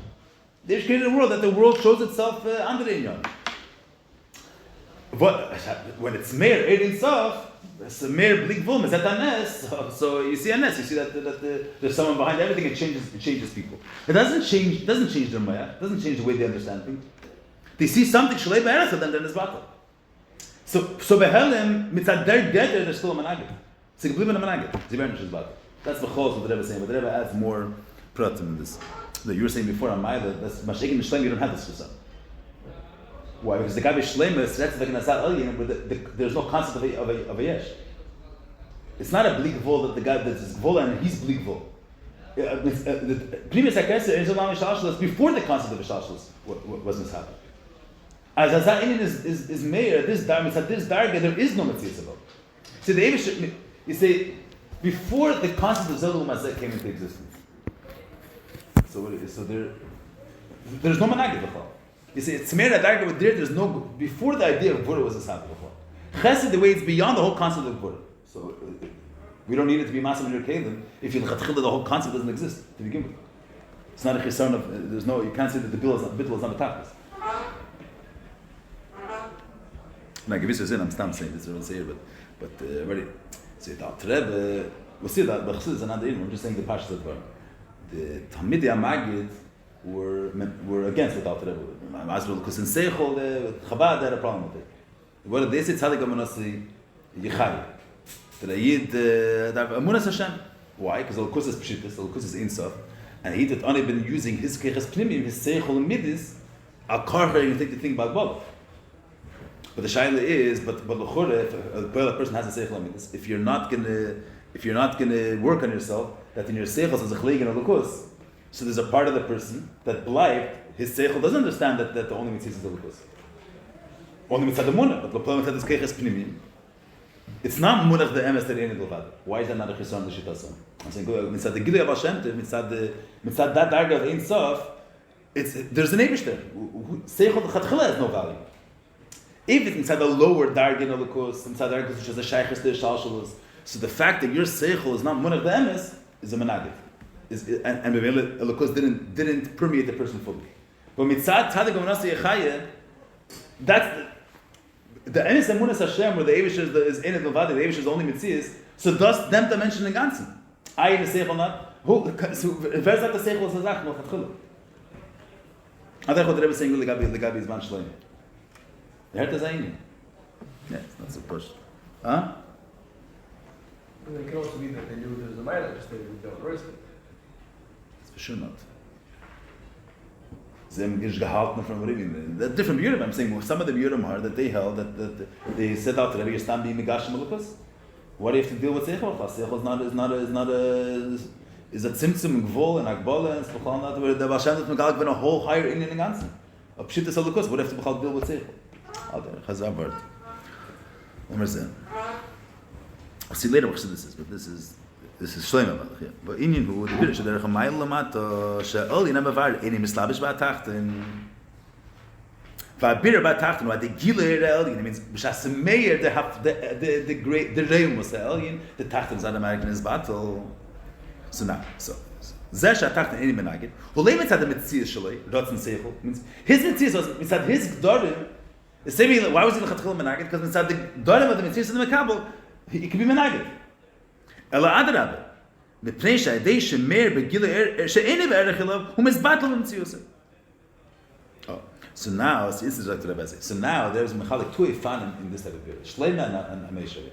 The Eish created a world that the world shows itself under the Inyan. When it's Meir Eid Sof, it's a Meir Blik Vum, it's at a Nes. So you see a Nes, you see that there's someone behind everything. It changes people. It doesn't change their Maya. It doesn't change the way they understand things. They see something Shalei Be'eretz, then they're in this battle. So Behelim mitzad der Geder, they're still a Menagid. So you believe in a Menagid. Zibernish battle. That's the Chos what the Rebbe is saying, but the Rebbe adds more pratim in this. That you were saying before on Maila, that's Mashik and Shloime, you don't have this for some. Why? Because the guy Shloime is like an Asad Elyon, but there's no concept of a yesh. It's not a bleak vol that the guy that's vol and he's bleak vol. The previous Akasa is Olam Shalshalas before the concept of Shalshalas was mishappen. As Asad Elyon is Meir, this Darga, there is no Metzias about. See, the Eivish, you say, before the concept of Zelul Mazeh came into existence. So there's no Managid before. You see, it's Meir Darga with there's no, before the idea of Buddha was established before. Chesed, the way it's beyond the whole concept of Buddha. So we don't need it to be Masamir Your Kalim if the whole concept doesn't exist to begin with. It's not a chisaron of, there's no, you can't say that the bittul is not a tachlis. Now, gewiss is in, I'm saying this, I don't say it, but already, say that Rebbe, we'll see that, but Chassid is another even, I'm just saying the Pashas that were. The Talmidei HaMagid were against the Alter Rebbe. Because in Seichel, Chabad had a problem with it. What did they say? Tzadik Amunasi Yichai. That a Yid, Amunas Hashem. Why? Because Al-Kus is Pshitis, Al-Kus is Insof, and he had only been using his Keches Pnimim, his Seichel and Midis, Al-Karcher, you take the thing about both. But the Shaila is, but L'chore, if a person has a Seichel and Midis, if you're not gonna work on yourself, that in your Seichel is a Chleig and Al-Kus, so there's a part of the person that blind, his Seichel doesn't understand that the only mitzvah is the Lukus. Only mitzvah the Munach, but L'plam mitzvah is Keches Pnimim. It's not Munach the Emes that ain't Levad. Why is that not a Chesron the Shitasa? I'm saying, mitzvah the Gilui Abba Shem Tev, mitzvah that Darga of Ein Sof, there's an Eibush there. Seichel Chatchila has no value. If it's inside the lower Darga in Lukus, inside the Darga which is a Shaykhis the Shalshalos, so the fact that your Seichel is not Munach the Emes is a Menagif. And Elokus didn't permeate the person fully. But mitzad tzadik v'manasi yechayeh, that's the enes emunas Hashem, where the Eivish is in it levadi, the Eivish is only mitzias. So thus them dimension in ganzen. Ayin the seichel not. So wer sagt the seichel is a zach no chatchila? Adar chod Rebbe saying legabi is man Shloime. You heard the zayin? Yeah, it's not so push. Huh? And it can also be that they knew there was a minor that just they don't roast it. For sure not. Them is gehalten from Rivin. The different Yurim, I'm saying some of the Yurim are that they held that they set out to Rebbe Yistam being Megash Melukas. What do you have to deal with Seichel? Seichel is a Tzimtzum Gvol and Akbala and Spachal not where the Bashan that Megalak been a whole higher Indian in Gansen. A Pshita Salukas, what do you have to deal with Seichel? Out there, Chazar Bart. Omer Zeh. I'll see later what this is, but this is Shloime Malach. But Inyan who the Birish derech Mayil Lamata she'ol yina bevar eni mislabish ba'atachten va'bir ba'atachten what the Gilei Elyon means b'shas Meir the great the Reim was the Elyon the Tachten is automatic in his battle. So now, Zeh she'atachten any menagid. Who mitzad the mitzias shalei, rotzen seichel, means his mitzias was mitzad his gdorim. The same way, why was he l'chatchil menagid? Because mitzad the gdorim of the mitzias in the mekabel, he could be menagid. Ela adrabah. Mipnei she'adei she'meir begila she'enev erech elav, hu mizbatel v'mitziusim. Oh, so now, so now there's a mechalik two ifanim in this type of period. Shloime and Ameshaya.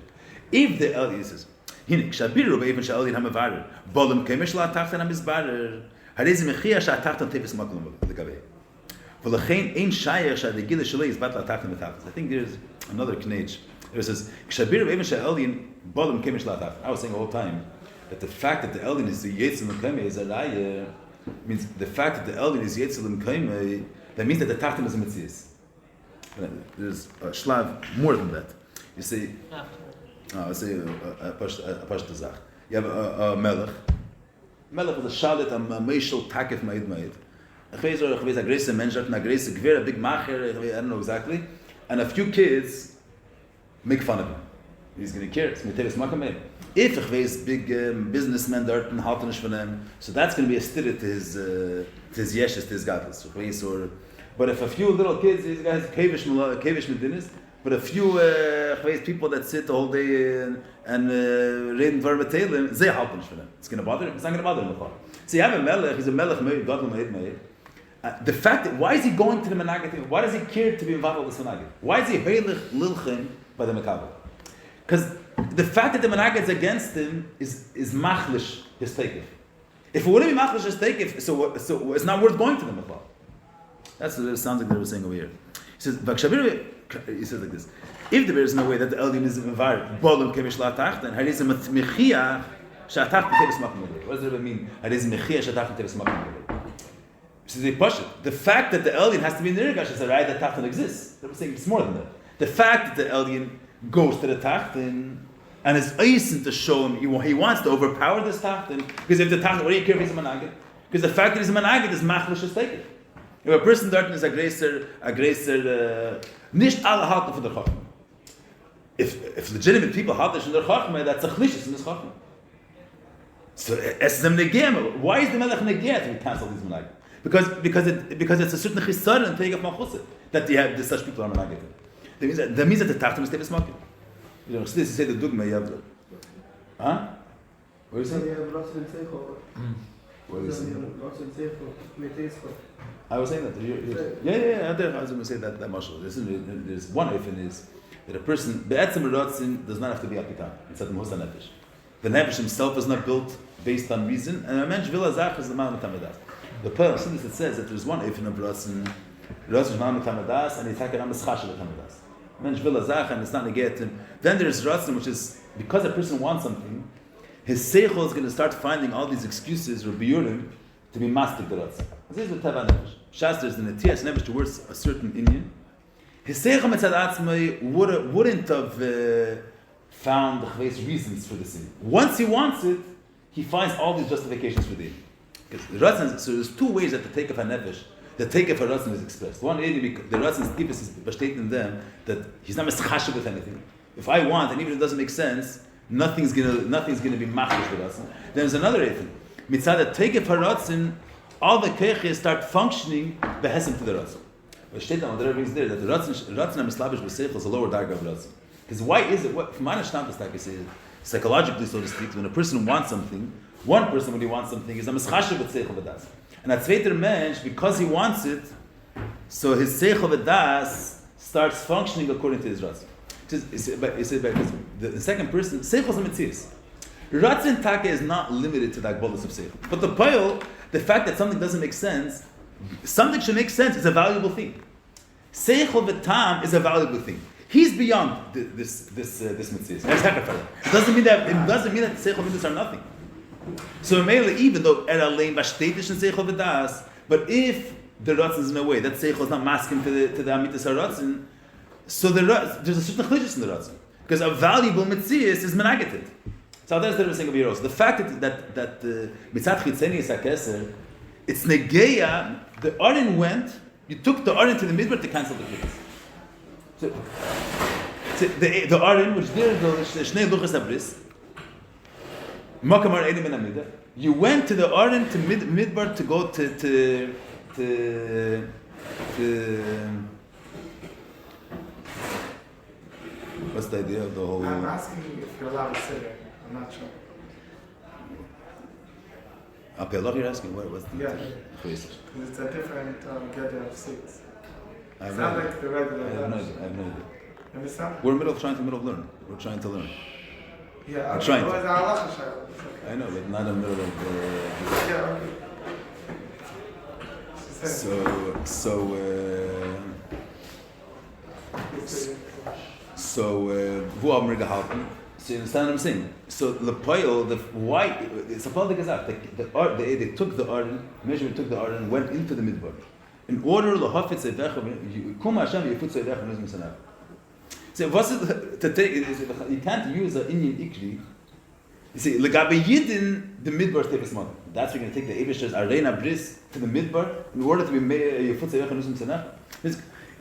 If the Eli says, "Hine kshabiru be'evan she'Eli ha'mevarer, bolem kemesh la'atachtan ha'mizbarer, harei ze mechia she'atachtan tevis makom legavei, v'lechein ein shayach she'adegila shalei is bat la'atachtan metachas." I think there's another knage. It says, "Kshabiru be'evan she'Eli bolem kemesh la'atachtan." I was saying all the time that the fact that the Eli is the yetzel l'kemei is a raya means the fact that the Eli is yetzel l'kemei, that means that the tachtan is a mitzias. There's a shlav more than that. You see. I say a pashta zach. You have a melech. Melech is a shalit, a meishel takef ma'id. A chvezer, a grace menjat, a grace gver, a big macher, I don't know exactly. And a few kids make fun of him. He's going to care. It's mitevis makameh. If a chvezer big businessman dart and haltanish for him, so that's going to be a stira to his yeshes, to his gadlus. But if a few little kids, these guys kavish medinis. But a few people that sit the whole day and read verbatim, they help for them. It's going to bother him. It's not going to bother him. So you have a melech. He's a melech meir, gadol meir. The fact that why is he going to the menagid? Why does he care to be involved with this menagid? Why is he heilig lilchem by the mekabel? Because the fact that the menagid is against him is machlish his takeif. If it wouldn't be machlish his takeif, so it's not worth going to the mekabel. That's what it sounds like they were saying over here. He says, he says like this: if there is no way that the Elyon is invited, bolem kemesh la'atachtan, harizim mechia she'atachtan tevis makom legei. What does it mean? Harizim mechia she'atachtan tevis makom legei. So they push it. The fact that the Elyon has to be in the Nirgash is a right that Tachtan exists. They were saying it's more than that. The fact that the Elyon goes to the Tachtan and is eisen to show him he wants to overpower this Tachtan, because if the Tachtan, what do you care if he's a managid? Because the fact that he's a managid is machlish as taken. If a person dort is a greater, nicht alle halten for the Chachma. If legitimate people halten for the Chachma, that's a chlishis in this Chachma. So es them negem. Why is the melech negem to cancel these managid? Because it's a certain chisar and take of malchuset that you have such people are managid. That means that the tachtim is tevis makim. You know, this is say the dogma you have. Huh? What are you saying? What are you saying? I was saying that. Yeah. I was going to say that mashal. There's one ifin is that a person be'etzem rotzin does not have to be apitan. It's at the musa nefesh. The nefesh himself is not built based on reason, and a mensch vila zach is the man with tamadas. The Padah, since it says that there's one ifin of rotzin is man with tamadas, and he's taken amas chash with tamadas. Mensch vila zach, and it's not negated. Then there's rotzin, which is because a person wants something, his seichel is going to start finding all these excuses or biurim to be mastic the rotzin. This is the teva nefesh. Shas, there's the netias nefesh towards a certain Indian. His seichel mitzad atzmai wouldn't have found the reasons for the sin. Once he wants it, he finds all these justifications for the sin. Because the rotzin, so there's two ways that the take of a nefesh, the take of a rotzin is expressed. One, the rotzin's tifus is b'shteit in them that he's not mischashiv with anything. If I want, and even if it doesn't make sense, nothing's gonna be machish with rotzin. Then there's another thing. Mitzad the take of a rotzin, all the keiches start functioning behesem to the rotzin. B'shteit on whatever is there that the rotzin mislabish b'seichel is a lower darga of rotzin. Because why is it? From my understanding, like I say, psychologically, so to speak, when a person wants something, one person when he wants something is a mischashiv with seichel v'das. And a zweiter mensch, because he wants it, so his seichel v'das starts functioning according to his rotzin. Because the second person, seichel is a mitzias. Rotzin take is not limited to the agbolas of seichel. But the poil, the fact that something doesn't make sense, something should make sense is a valuable thing. Seichel v'tam is a valuable thing. He's beyond this mitzias. It doesn't mean that seichel v'das are nothing. So even though eralein vashtetish and seichel v'das, but if the rotzin is in a way that seichel is not masking to the amitas harotzin, so there's a certain chlishus in the rotzin because a valuable mitzias is menageted. So that's the saying of Yeros. The fact that mitzat chitzeni is hakeser, it's negeya. The arin went. You took the arin to the midbar to cancel the chlishus. So the arin, which there the shnei luchas abris. Maamar edim en amida. You went to the Arden to Midbar to go to what's the idea of the whole? I'm asking you if you're allowed to sit there. I'm not sure. Okay, look, you're asking what's the Yeah. Because It's a different gather of seats. I It's have not no like the regular idea. I have no lunch. idea. I have no idea. You understand? We're trying to learn. We're trying to learn. Yeah, I'm okay. trying to. Oh, it's a halacha shayla. It's okay. I know, but not in the middle of Yeah, okay. She said- wo haben wir gehalten? So you understand what I'm saying? So the poil, why? It's a politic gesagt. They took the Arden, measurement took the Arden and went into the midbar. In order the hafetz evecha, kum Hashem yifutz evecha nizm sanav. So what's it to take? You can't use an Indian ikri. You see, legabe yidin the midbar tefes model. That's where you're going to take the Eibishter's arena bris to the midbar in order to be yifutz evecha nizm sanav.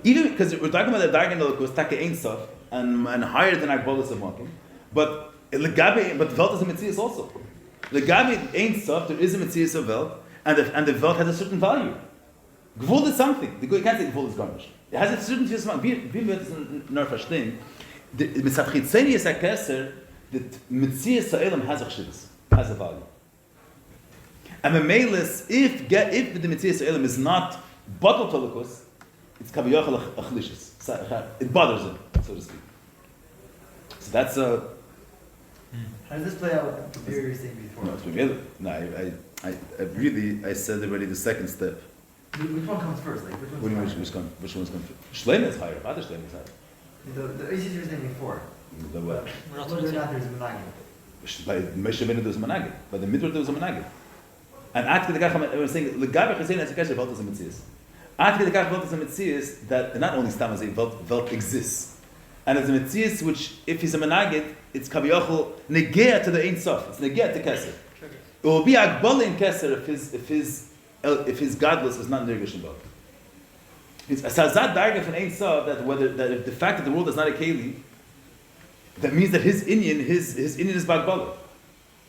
Even because we're talking about the dargan was take ein sof and higher than agbolas of makim, but legabe but velt is a mitzias also. Legabe ein sof there is a mitzias of velt and the velt has a certain value. Gvul is something. You can't say gvul is garnish. It has a certain value. Wie wird es nur verstehen? Mit Safchitzeni is a keser that mitzias ha'elam has a chshivas, has a value. And the mailis, if the mitzias ha'elam is not bottled tolikus, it's kaviyachal achlishis. It bothers him, so to speak. So that's a. How does this play out with the beer you were saying before? No, it's revealed. No, I really said already the second step. Which one comes first? Like, which one's Which one's going first? Shloime is higher. Other Shloime is higher. The issues you were saying before. The what? Whether or not there's a monogamy. By Moshe Rabbeinu there was a managid. By the Midrash there was a managid. And after the Gacham, I was saying, Legabe Chesed as a kasher velt is a mitzias. After the Gacham velt is a mitzias, that not only stam as a velt exists, and it's a mitzias which, if he's a managid, it's kaviyachol negea to the Ein Sof. It's negea to keser. It will be agbala in keser if his godless is not nirgish in velt. It's a sazad darga from Ein Sof that if the fact that the world is not a keli, that means that his Inyan is bagbala.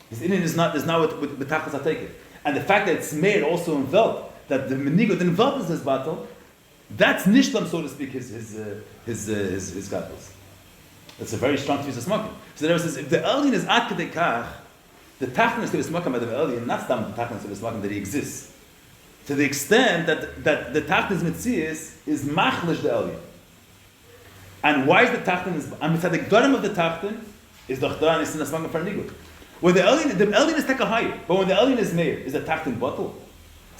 His Inyan is not with betachas ateket. And the fact that it's made also in velt, that the menigod in velt is his battle, that's nishlam, so to speak, his godless. That's a very strong piece of smoking. So there says if the Elyon is at kedekach, the tachnas to the smoking by the Elyon, not stam the tachnas to the smoking that he exists, to the extent that the tachnas mitzias is machlish the Elyon. And why is the tachtin? And the gdarim of the tachtin is the chdan is in the smoking for nigud. When the Elyon is taka higher, but when the Elyon is Meir, is the tachtin bottle?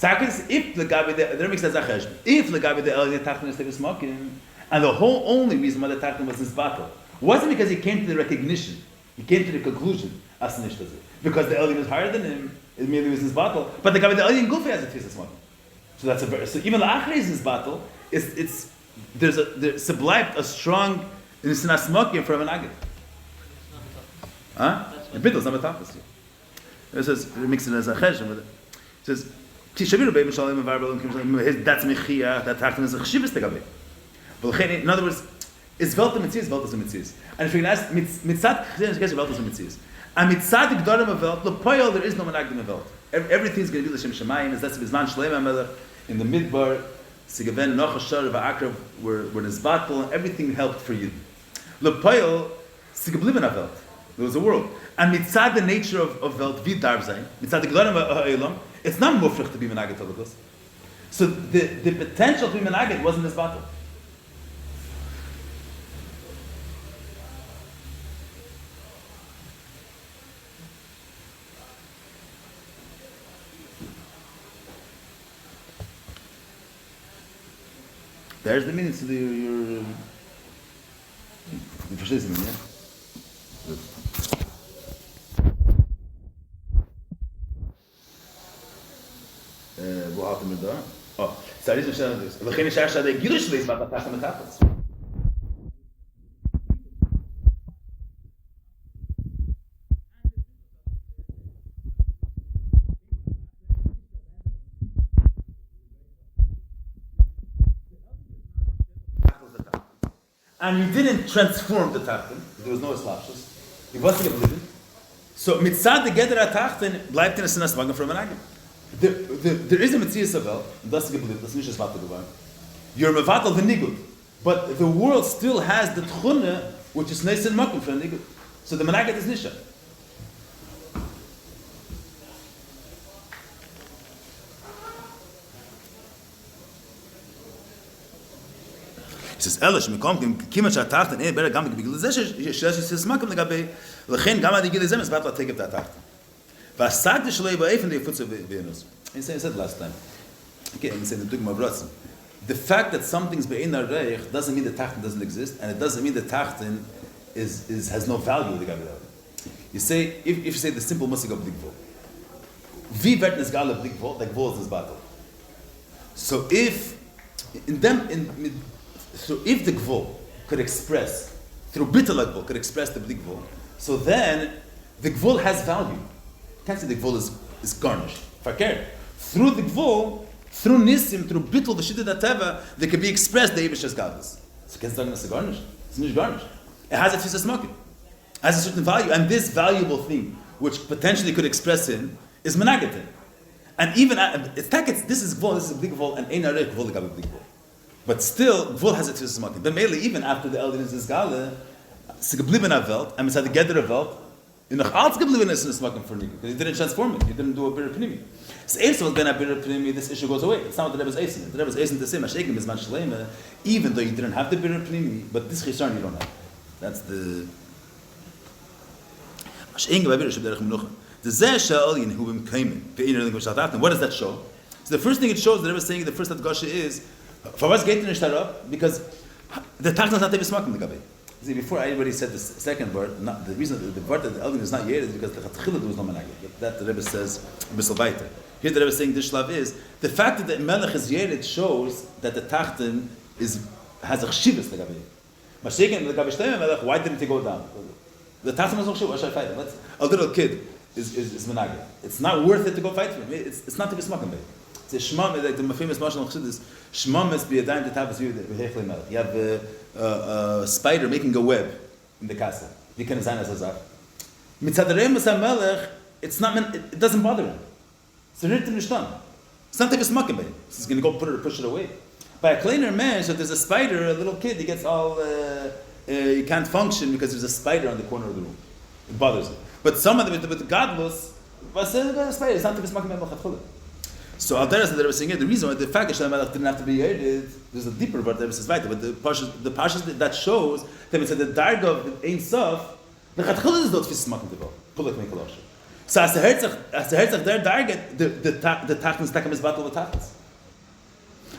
Tzakis, if the gabi the makes that zachesh, if the gabi the Elyon tachtin is taka smoking, and the whole only reason why the tachtin was his battle wasn't because he came to the recognition, he came to the conclusion as nishtazu, because the Elyon is higher than him, it merely was his battle, but the gabi the Elyon gufi has a tisa smoking. So that's so even the achre is his battle. There's sublimed a strong it's not smoking from an agate. Huh? The bidl not metafos. It says it makes it as a cheshvan with it. It says Tishaviru beim shalom and variable that's mechia that tachton is a chshivas tegabe. But in other words, it's velt the mitzias, velt is the mitzias. And if you can ask mitzad cheshvan velt is the mitzias. And mitzad the gdarim of velt the poil there is no managdim of velt. Everything's going to be l'shem shemayim. Is that's bizman Shloime in the midbar. Sigaven Nochashar Va'akrav were in his battle, and everything helped for you. Lepoil Sigabliben Avelt. There was a world. And mitzad the nature of Velt Vidarv Zayin, mitzad the Gdarim Ha'elam, it's not mufrich to be Menagid Tolokos. So the potential to be Menagid was in this battle. There's the meaning to your verstehst du mich, ja? Gut. Wo halten wir da? Oh, sorry, ist schon das. Aber keine Schärfe, der Gilus lesen, was da mit Kaplan. And you didn't transform the tachton. There was no eslapshus. He wasn't a living. So mitzad the Geder HaTachten bleibt in a Sinas Magen from Menagim. There is a Metzias of El, das ist geblieben, das ist nicht das Vater geworden. You're mevatel v'nigud, but the world still has the tchune, which is nice and makim for a nigud. So the Menagid is nisha. He says, "Elish mikom kimat shatachtan ein better gam bigil zesh shesh makim legabe lechen gam adi gil zem es bat take that tachtan." Vasad shloi ba'efen de futz venus. He said last time. Okay, he said the dogma brotzen. The fact that something's be'ein reich doesn't mean the tachtan doesn't exist, and it doesn't mean the tachtan is has no value legabe. You say if you say the simple musik of bigvol, vi wird es gal of bigvol, like vol is battle. So if so if the gvul could express, through bittul gvul could express the big gvul, so then the gvul has value. You can't say the gvul is garnished. Fakir. Through the gvul, through nisim, through bittul, the shidduch hateva, they can be expressed the Eibish's gadlus. So can't say it's garnished. It's not garnished. It has a tfisas makim. It has a certain value, and this valuable thing, which potentially could express him, is menagatin. And even this is gvul, this is a big gvul, and ein arei gvul legabe big gvul. But still, Gvul has a tfisas makim. Then mainly, even after the elders is gale, it's geblieben a Welt, and it's had the Geder a Welt, in noch als geblieben is tfisas makim for Niku, because he didn't transform it, he didn't do a bitter pnimi. So also when a bitter pnimi, this issue goes away. It's not what the Rebbe's asing. The Rebbe's asing the same, Ashegim is man Shloime, even though you didn't have the bitter pnimi, but this chisarn you don't have. That's the... Ashegim by bitter sheb derech menucha. The zeh shel yin hu bim kaimen, what does that show? So the first thing it shows, the Rebbe is saying, the first Adgasha is, for what's getting the up? Because the tachton is not tevis makim legabe. See, before anybody said the second word, the reason the word that the elder is not yet is because the chatchila was no menagid. That the Rebbe says bissel weiter. Here the Rebbe is saying this shlav is the fact that the melech is yet shows that the tachton has a chshivus legabe. Mashiach legabe Shloime melech, why didn't he go down? The tachton was no chshivus. Why should I fight him? A little kid is menagid. It's not worth it to go fight for him. It's not tevis makim. The Shema, like the famous Mashal Chassidus, Shema must be a dime to tap you have a spider making a web in the castle. You can design as a zar. Mitzadarem Melech, it doesn't bother him. It's not like a smoking by him. He's going to go push it away. By a kleiner man, so there's a spider, a little kid, he gets all, he can't function because there's a spider on the corner of the room. It bothers him. But some of them, with the godless, a spider, it's not like a smoking by. So Al Teres that they were saying here, the reason why the fact that Shloime didn't have to be aided, there's a deeper part that was weiter, but the pashas that shows that we said the darga of Ein Sof, the Chatchil is not fis smaken to go. Pulak me kolosh. So as the herzach their darga, the tachlis takam is battle with tachlis.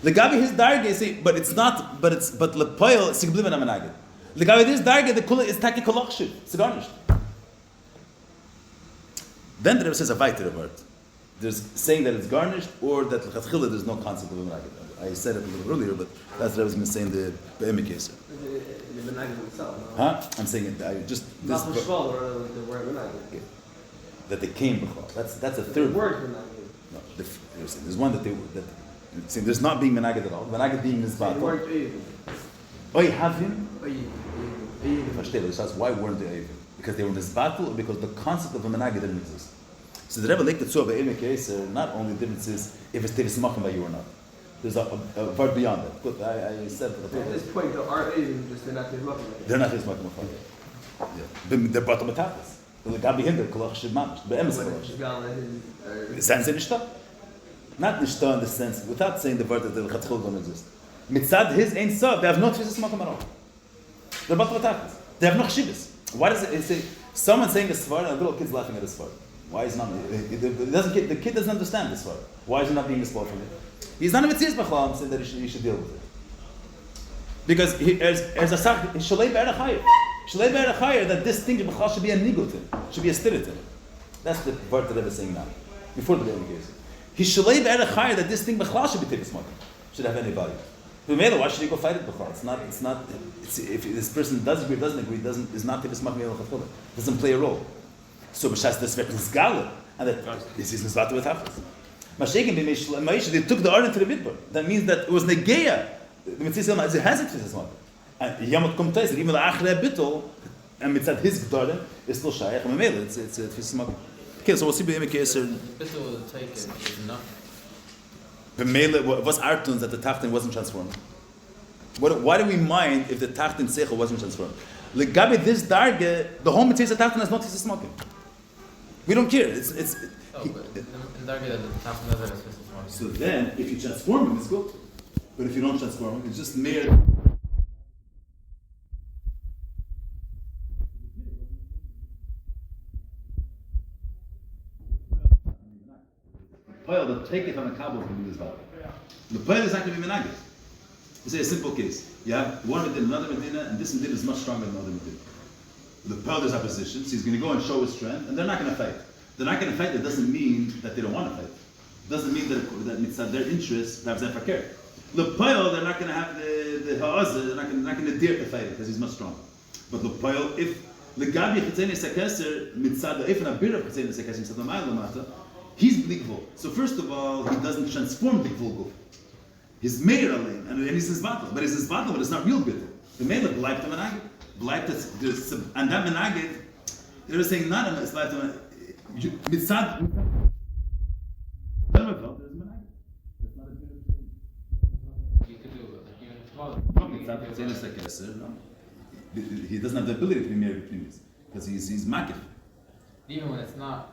The gabi his darga is say, but lepoil sigbliben amenagid. The gabi this darga the kula is taki kolosh. It's garnished. Then the Rebbe says a weiter word. There's saying that it's garnished, or that l'chatchila there's no concept of a menagid. I said it a little earlier, but that's what I was going to say in the be'emik case. The menagid itself, no? Huh? I'm saying it. I just not the shval or the word menagid. That they came b'chol. That's a third word menagid. No, there's one that see, there's not being menagid at all. Menagid being mizbato. The word eivin. Oy havim. Eivin. That's why weren't they eivin? Because they were mizbato, or because the concept of a menagid didn't exist. So the Rebbe linked it to a be'emik case. Not only the difference is if it's tevis machim by you or not. There's a word beyond that. Good, I said at this point, there are eivin, just they're not tevis machim. They're not tevis machim. Yeah. They're bottom of tapas. The gabi hinder kolach shid mamish. Be'emes kolach. Sense nishta. Not nishta in the sense without saying the word that the chatchil don't exist. Mitzad his ein sav. They have no tevis machim at all. They're bottom of tapas. They have no chshivas. Why does it say someone saying a svar and a little kid's laughing at a svar? Why is not? The kid doesn't understand this word. Why is he not being expelled from it? He's not a mitzvah b'chlam saying that he should deal with it. Because as a sach, shalei be'erach hayir, that this thing b'chal should be a nigutin, should be a stiritin. That's the word that Rebbe is saying now. Before the Rebbe case, he shalei be'erach hayir that this thing b'chal should be tivis makim, should have any value. Why should he go fight it b'chal? It's not. If this person does agree, doesn't agree, is not tivis makim elachatola. Doesn't play a role. So b'shas this wird nisgale, and that this is nisvata with hafez. Mashiach b'meish, they took the Aron to the midbar. That means that it was negeya. The mitzvah has it for this one. And yamot komtais, even the achrei bittul, and mitzad his gdarim, it's still shaykh. And Mamela, it's tfis magim. Okay, so we'll see b'yim keser. Bittul take it is enough. Mamela, what's artuns that the tachtin wasn't transformed? Why do we mind if the tachtin seichel wasn't transformed? Legabe this darge, the whole mitzvah tachtin is not tfis magim. We don't care. It's. Oh, but in Darga, the top another is supposed to So then, if you transform him, it's good. But if you don't transform him, it's just mere. Poil, the take it on a kabel can do this value. The poil is not going to be menagid. You say a simple case. You have one medina, another medina, and this medina is much stronger than the other medina. The poil there's opposition, so he's going to go and show his strength, and they're not going to fight. They're not going to fight. That doesn't mean that they don't want to fight. Doesn't mean that mitzvah their interest. Perhaps they're fakir. L'poil, they're not going to have the ha'azah. They're not going to dare to fight it because he's much stronger. But l'poil, if l'gabi chitzeni sekeser mitzvah, if an abir of chitzeni sekeser mitzvah ma'al lamata, he's blikvul. So first of all, he doesn't transform blikvul guf. He's meir alein, and he's his battle. But it's his battle, but it's not real bittul. The meir bleibt the menagid. Bleibt and that menagid. They were saying not a bleibt mitzad. You could do it, like even smaller. He doesn't have the ability to be married between because he's makif. Even when it's not